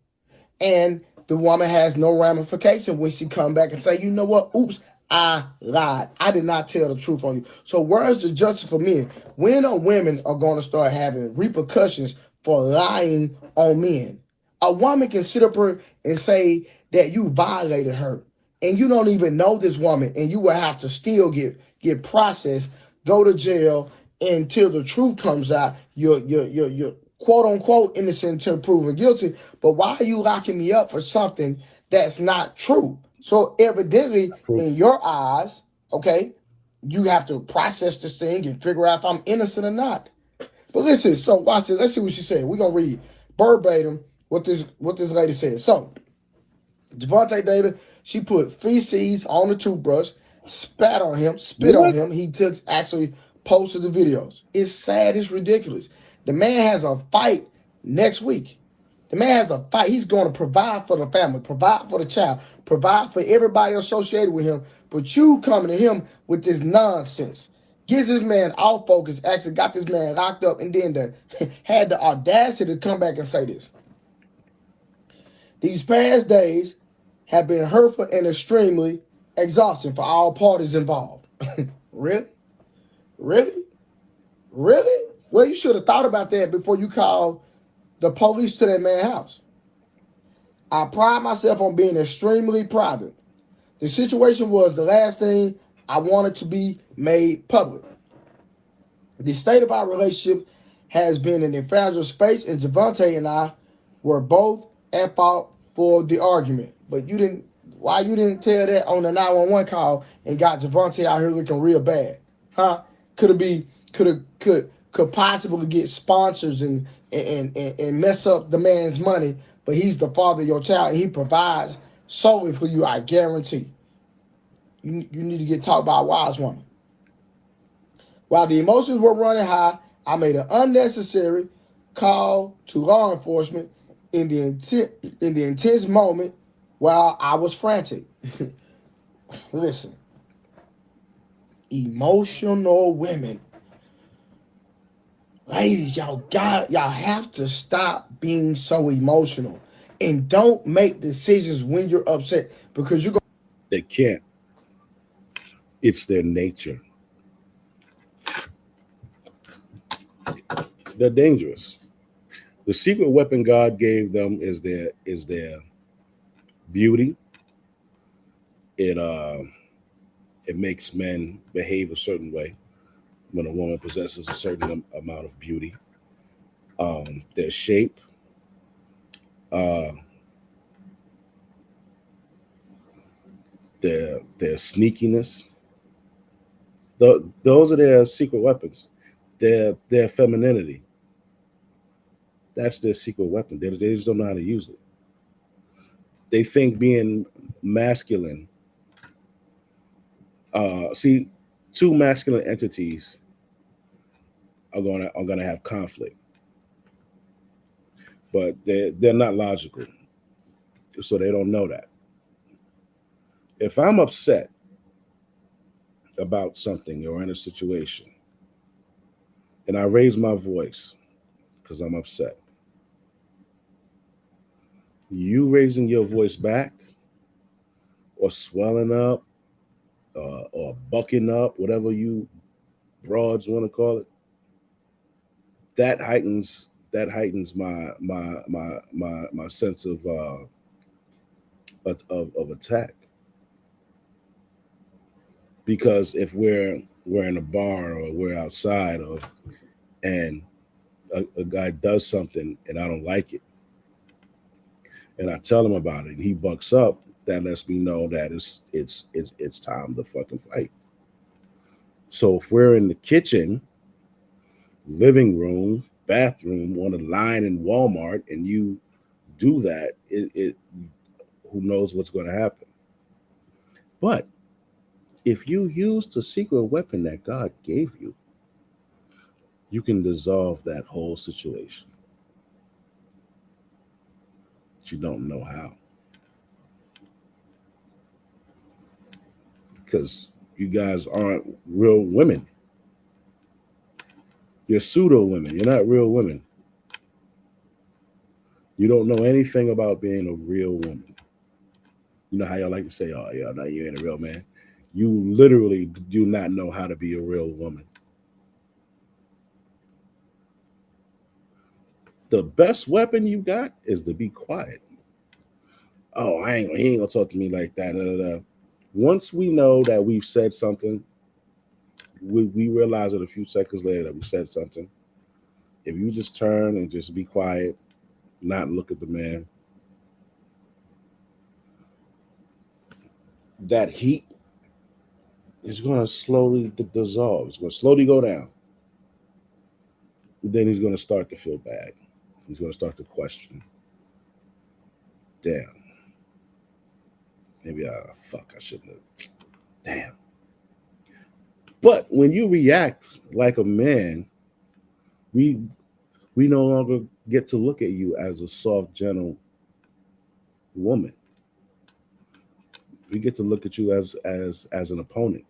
and the woman has no ramification when she come back and say, you know what, oops, I lied. I did not tell the truth on you. So where's the justice for men? When are women are going to start having repercussions for lying on men? A woman can sit up here and say that you violated her, and you don't even know this woman, and you will have to still get processed, go to jail until the truth comes out. You're quote unquote innocent until proven guilty. But why are you locking me up for something that's not true? So evidently, in your eyes, okay, you have to process this thing and figure out if I'm innocent or not. But listen, so watch it. Let's see what she said. We're gonna read verbatim what this lady said. So Javante Davis, she put feces on the toothbrush, spat on him, spit on him. He actually posted the videos. It's sad. It's ridiculous. The man has a fight next week. The man has a fight. He's going to provide for the family, provide for the child, provide for everybody associated with him. But you coming to him with this nonsense. Get this man out focus, actually got this man locked up, and then had the audacity to come back and say this. These past days have been hurtful and extremely exhausting for all parties involved. Really? Really? Really? Well, you should have thought about that before you called the police to that man's house. I pride myself on being extremely private. The situation was the last thing I wanted to be made public. The state of our relationship has been in a fragile space, and Javante and I were both at fault for the argument. But you didn't. Why you didn't tell that on the 911 call and got Javante out here looking real bad, huh? Could possibly get sponsors and mess up the man's money, but he's the father of your child and he provides solely for you. I guarantee. You need to get taught by a wise woman. While the emotions were running high, I made an unnecessary call to law enforcement in the intense moment while I was frantic. Listen, emotional women, ladies, y'all have to stop being so emotional and don't make decisions when you're upset because you're going. They can't. It's their nature. They're dangerous. The secret weapon God gave them is their beauty. It makes men behave a certain way when a woman possesses a certain amount of beauty. Their shape, their sneakiness. Those are their secret weapons. Their femininity. That's their secret weapon. They just don't know how to use it. They think being masculine. See, two masculine entities are gonna have conflict, but they're not logical, so they don't know that. If I'm upset about something or in a situation, and I raise my voice because I'm upset, you raising your voice back or swelling up or bucking up, whatever you broads want to call it, that heightens my sense of attack. Because if we're in a bar or we're outside and a guy does something and I don't like it, and I tell him about it, and he bucks up, that lets me know that it's time to fucking fight. So if we're in the kitchen, living room, bathroom, on a line in Walmart, and you do that, who knows what's going to happen. But if you use the secret weapon that God gave you, you can dissolve that whole situation. But you don't know how. Because you guys aren't real women. You're pseudo women. You're not real women. You don't know anything about being a real woman. You know how y'all like to say, oh, yeah, no, you ain't a real man. You literally do not know how to be a real woman. The best weapon you got is to be quiet. Oh, he ain't gonna talk to me like that. Once we know that we've said something, we realize it a few seconds later that we said something. If you just turn and just be quiet, not look at the man, that heat is going to slowly dissolve. It's going to slowly go down. Then he's going to start to feel bad. He's going to start to question. Damn. Maybe I shouldn't have. Damn. But when you react like a man, we no longer get to look at you as a soft, gentle woman. We get to look at you as an opponent.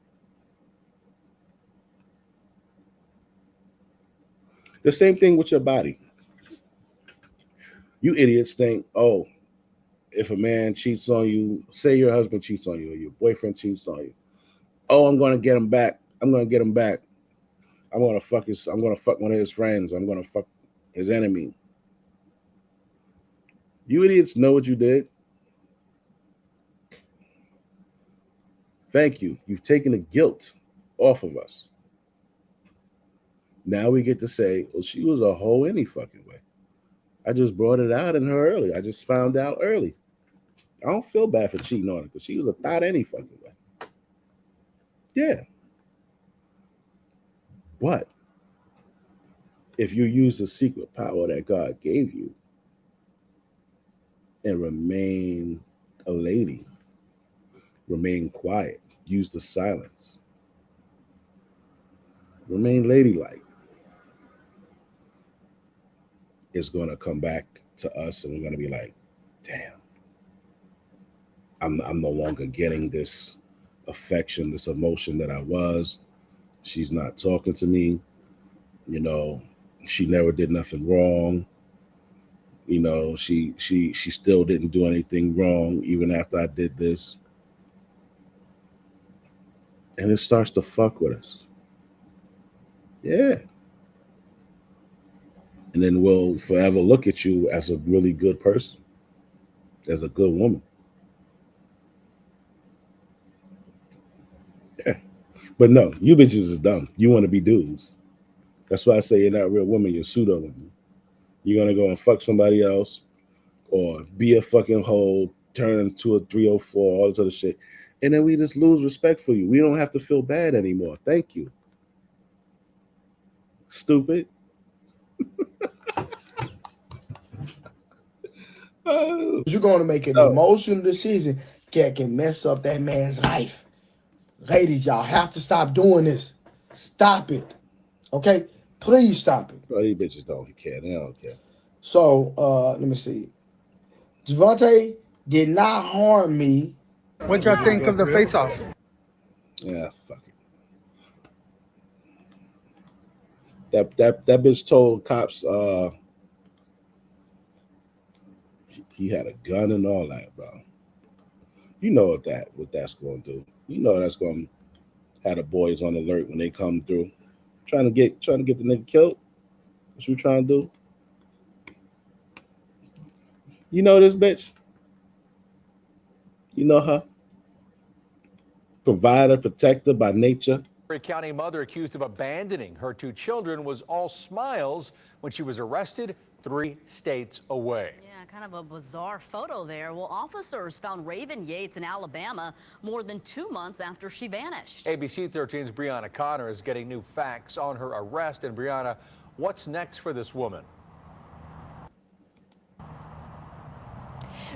The same thing with your body. You idiots think, oh, if a man cheats on you, say your husband cheats on you or your boyfriend cheats on you, oh, I'm gonna get him back. I'm gonna get him back. I'm gonna fuck one of his friends. I'm gonna fuck his enemy. You idiots know what you did. Thank you. You've taken the guilt off of us. Now we get to say, well, she was a hoe any fucking way. I just brought it out in her early. I just found out early. I don't feel bad for cheating on her because she was a thought any fucking way. Yeah. But if you use the secret power that God gave you and remain a lady, remain quiet, use the silence, remain ladylike, it's going to come back to us and we're going to be like, damn, I'm no longer getting this affection, this emotion that I was. She's not talking to me. You know, she never did nothing wrong. You know, she still didn't do anything wrong even after I did this. And it starts to fuck with us. Yeah. And then we'll forever look at you as a really good person, as a good woman. Yeah. But no, you bitches is dumb. You want to be dudes. That's why I say you're not real women, you're pseudo women. You're going to go and fuck somebody else or be a fucking hoe, turn into a 304, all this other shit. And then we just lose respect for you. We don't have to feel bad anymore. Thank you. Stupid. You're going to make an emotional decision that can mess up that man's life. Ladies, y'all have to stop doing this. Stop it. Okay? Please stop it. Well, these bitches don't care. They don't care. So, let me see. Javante did not harm me. What y'all think of the face-off? Yeah, fuck it. That bitch told cops he had a gun and all that, bro. You know what that's going to do. You know that's going to have the boys on alert when they come through, trying to get the nigga killed. What you trying to do? You know this bitch. You know her. Provider, protector by nature. A county mother accused of abandoning her two children was all smiles when she was arrested 3 states away. Yeah, kind of a bizarre photo there. Well, officers found Raven Yates in Alabama more than 2 months after she vanished. ABC 13's Brianna Connor is getting new facts on her arrest. And Brianna, what's next for this woman?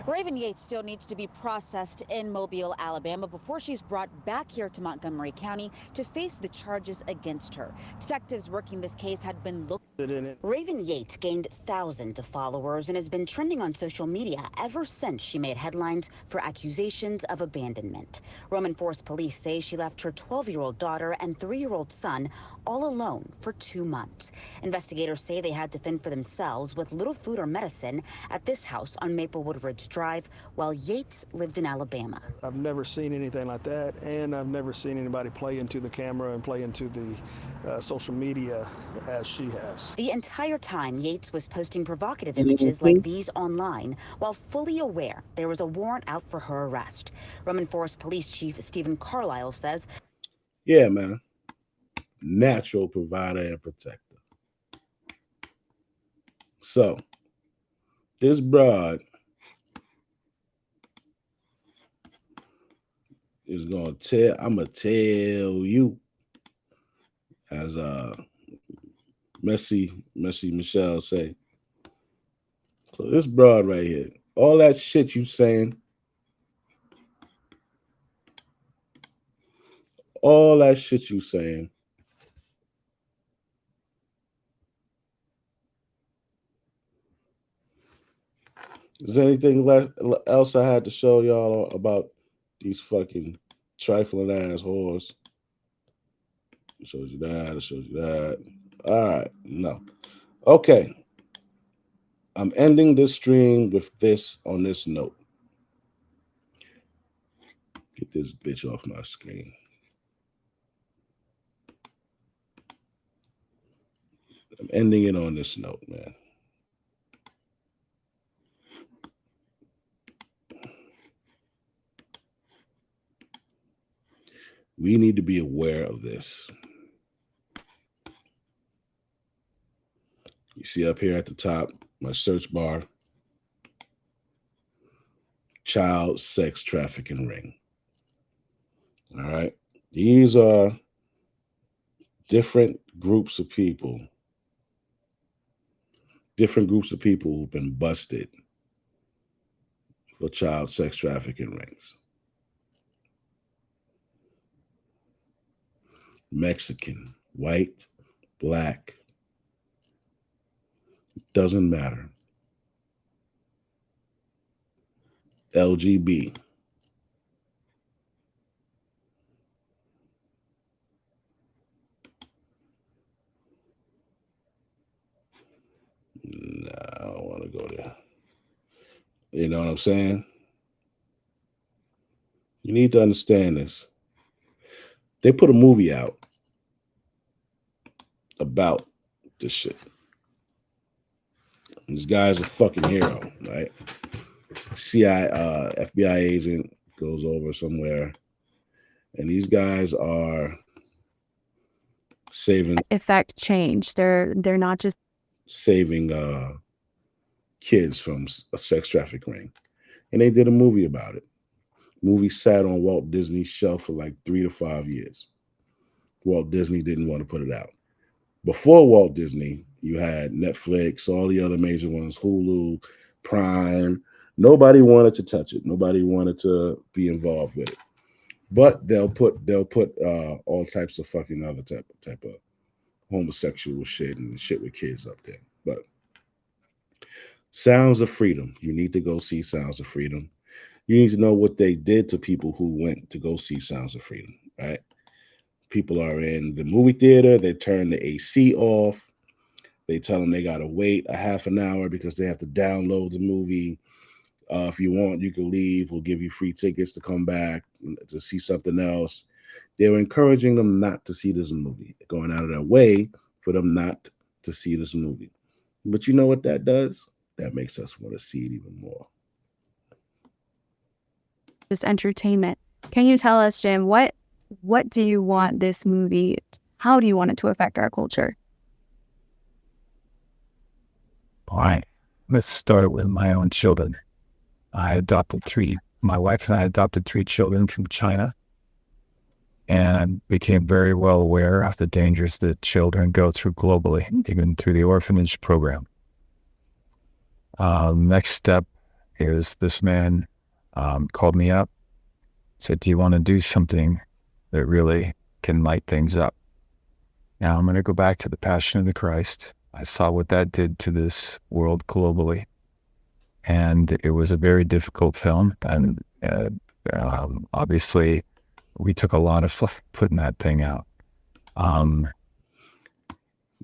Raven Yates still needs to be processed in Mobile, Alabama before she's brought back here to Montgomery County to face the charges against her. Detectives working this case had been looking in it. Raven Yates gained thousands of followers and has been trending on social media ever since she made headlines for accusations of abandonment. Roman Forest police say she left her 12-year-old daughter and 3-year-old son all alone for 2 months. Investigators say they had to fend for themselves with little food or medicine at this house on Maplewood Ridge Drive while Yates lived in Alabama. I've never seen anything like that, and I've never seen anybody play into the camera and play into the social media as she has. The entire time, Yates was posting provocative images like these online while fully aware there was a warrant out for her arrest. Roman Forest Police Chief Stephen Carlisle says, yeah, man. Natural provider and protector. So, this broad is going to I'm going to tell you, as Messy Michelle say. So this broad right here, all that shit you saying, Is there anything else I had to show y'all about these fucking trifling ass whores? It shows you that. It shows you that. All right. No. Okay. I'm ending this stream with this on this note. Get this bitch off my screen. I'm ending it on this note, man. We need to be aware of this. You see up here at the top, my search bar, child sex trafficking ring. All right. These are different groups of people who've been busted for child sex trafficking rings. Mexican, white, black, doesn't matter. LGB. Nah, I don't want to go there. You know what I'm saying? You need to understand this. They put a movie out about this shit. This guy's a fucking hero, right? FBI agent goes over somewhere, and these guys are saving effect change. They're not just saving kids from a sex trafficking ring, and they did a movie about it. Movie sat on Walt Disney's shelf for like 3 to 5 years. Walt Disney didn't want to put it out. Before Walt Disney, you had Netflix, all the other major ones, Hulu, Prime. Nobody wanted to touch it. Nobody wanted to be involved with it. But they'll put all types of fucking other type of homosexual shit and shit with kids up there. But Sounds of Freedom. You need to go see Sounds of Freedom. You need to know what they did to people who went to go see Sounds of Freedom, right? People are in the movie theater. They turn the AC off. They tell them they got to wait a half an hour because they have to download the movie. If you want, you can leave. We'll give you free tickets to come back to see something else. They're encouraging them not to see this movie, going out of their way for them not to see this movie. But you know what that does? That makes us want to see it even more. just entertainment. Can you tell us, Jim, what do you want this movie, how do you want it to affect our culture? All right, let's start with my own children. My wife and I adopted 3 children from China, and became very well aware of the dangers that children go through globally, even through the orphanage program. Next step is this man called me up, said, do you want to do something that really can light things up? Now I'm going to go back to the Passion of the Christ. I saw what that did to this world globally. And it was a very difficult film. And obviously, we took a lot of fluff putting that thing out.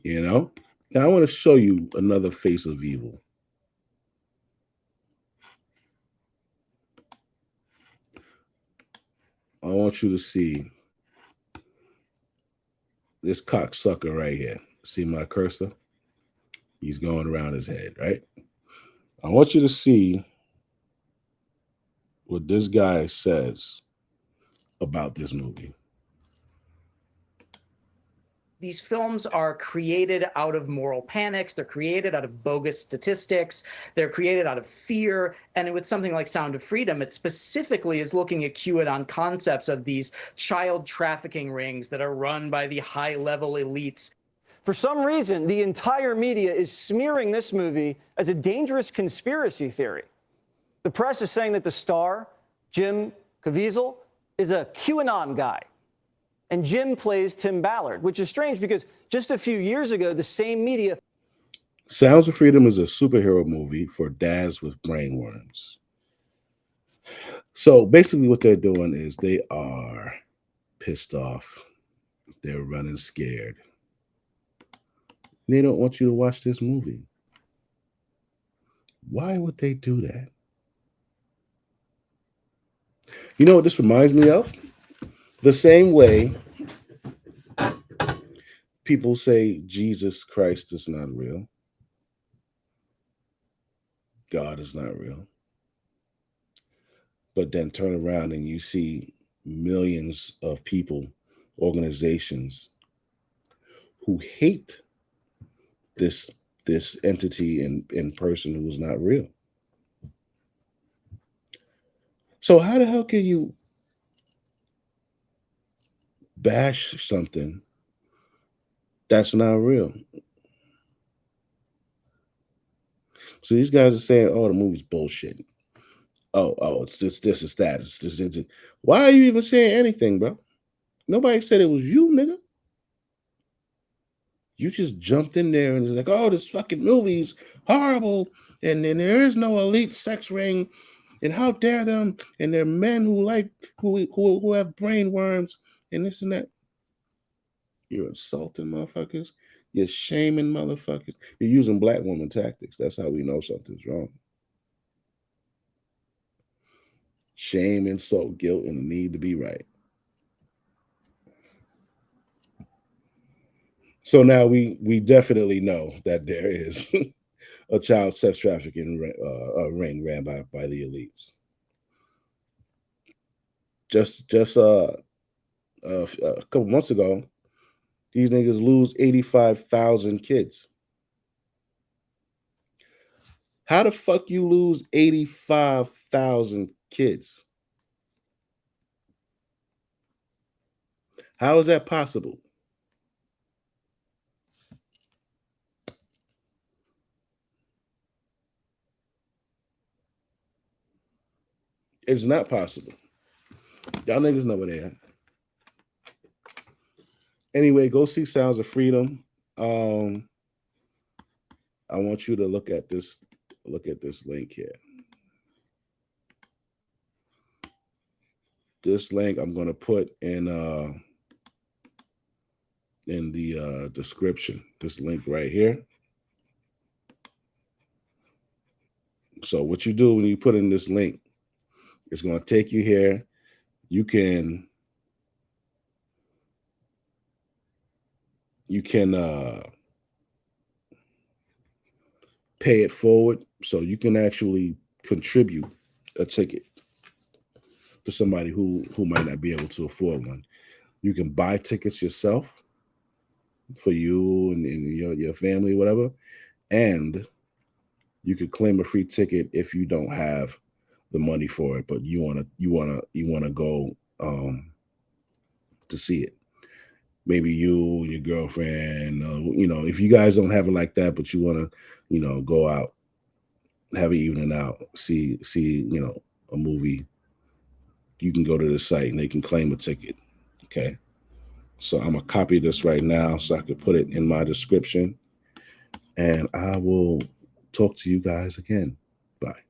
You know? Now I want to show you another face of evil. I want you to see this cocksucker right here. See my cursor? He's going around his head, right? I want you to see what this guy says about this movie. These films are created out of moral panics. They're created out of bogus statistics. They're created out of fear. And with something like Sound of Freedom, it specifically is looking at QAnon concepts of these child trafficking rings that are run by the high-level elites. For some reason, the entire media is smearing this movie as a dangerous conspiracy theory. The press is saying that the star, Jim Caviezel, is a QAnon guy. And Jim plays Tim Ballard, which is strange because just a few years ago, the same media. Sounds of Freedom is a superhero movie for dads with brainworms. So basically, what they're doing is they are pissed off. They're running scared. They don't want you to watch this movie. Why would they do that? You know what this reminds me of? The same way people say Jesus Christ is not real, God is not real, but then turn around and you see millions of people, organizations who hate this entity in person who is not real. So how the hell can you bash something that's not real? So these guys are saying, "Oh, the movie's bullshit. Oh, it's this is that. It's this. Why are you even saying anything, bro? Nobody said it was you, nigga. You just jumped in there and was like, oh, this fucking movie's horrible, and then there is no elite sex ring, and how dare them? And they're men who have brain worms and this and that. You're insulting motherfuckers. You're shaming motherfuckers. You're using black woman tactics. That's how we know something's wrong. Shame, insult, guilt, and the need to be right. So now we definitely know that there is a child sex trafficking ring ran by the elites. Just a couple months ago, these niggas lose 85,000 kids. How the fuck you lose 85,000 kids? How is that possible? It's not possible. Y'all niggas know where they at. Anyway, go see Sounds of Freedom. I want you to look at this link here. This link I'm going to put in the description. This link right here. So what you do when you put in this link, it's going to take you here. You can pay it forward, so you can actually contribute a ticket to somebody who might not be able to afford one. You can buy tickets yourself for you and your family, whatever, and you could claim a free ticket if you don't have the money for it, but you wanna go to see it. Maybe you and your girlfriend, if you guys don't have it like that, but you want to, go out, have an evening out, see, a movie, you can go to the site and they can claim a ticket. Okay. So I'm gonna copy this right now so I could put it in my description, and I will talk to you guys again. Bye.